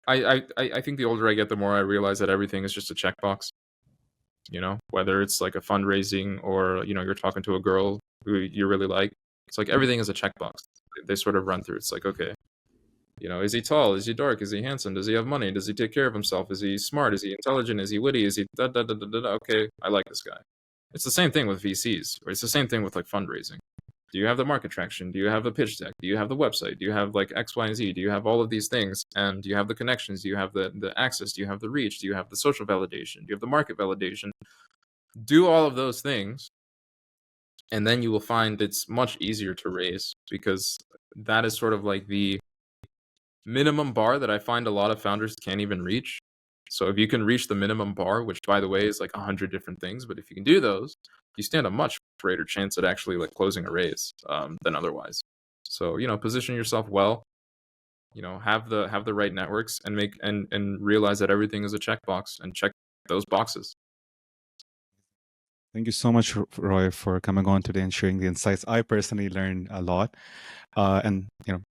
I think the older I get, the more I realize that everything is just a checkbox. Whether it's like a fundraising or you're talking to a girl who you really like, it's like everything is a checkbox. They sort of run through. It's like, okay, is he tall? Is he dark? Is he handsome? Does he have money? Does he take care of himself? Is he smart? Is he intelligent? Is he witty? Is he da da da da da? Okay, I like this guy. It's the same thing with VCs, or it's the same thing with like fundraising. Do you have the market traction? Do you have the pitch deck? Do you have the website? Do you have like X, Y, and Z? Do you have all of these things? And do you have the connections? Do you have the access? Do you have the reach? Do you have the social validation? Do you have the market validation? Do all of those things, and then you will find it's much easier to raise, because that is sort of like the minimum bar that I find a lot of founders can't even reach. So if you can reach the minimum bar, which by the way is like 100 different things, but if you can do those, you stand a much greater chance at actually like closing a raise than otherwise. So position yourself well. Have the right networks, and realize that everything is a checkbox, and check those boxes. Thank you so much, Roy, for coming on today and sharing the insights. I personally learned a lot, and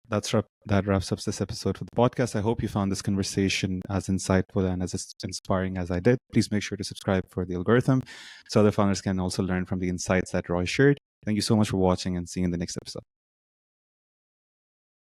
that wraps up this episode for the podcast. I hope you found this conversation as insightful and as inspiring as I did. Please make sure to subscribe for the algorithm, so other founders can also learn from the insights that Roy shared. Thank you so much for watching, and see you in the next episode.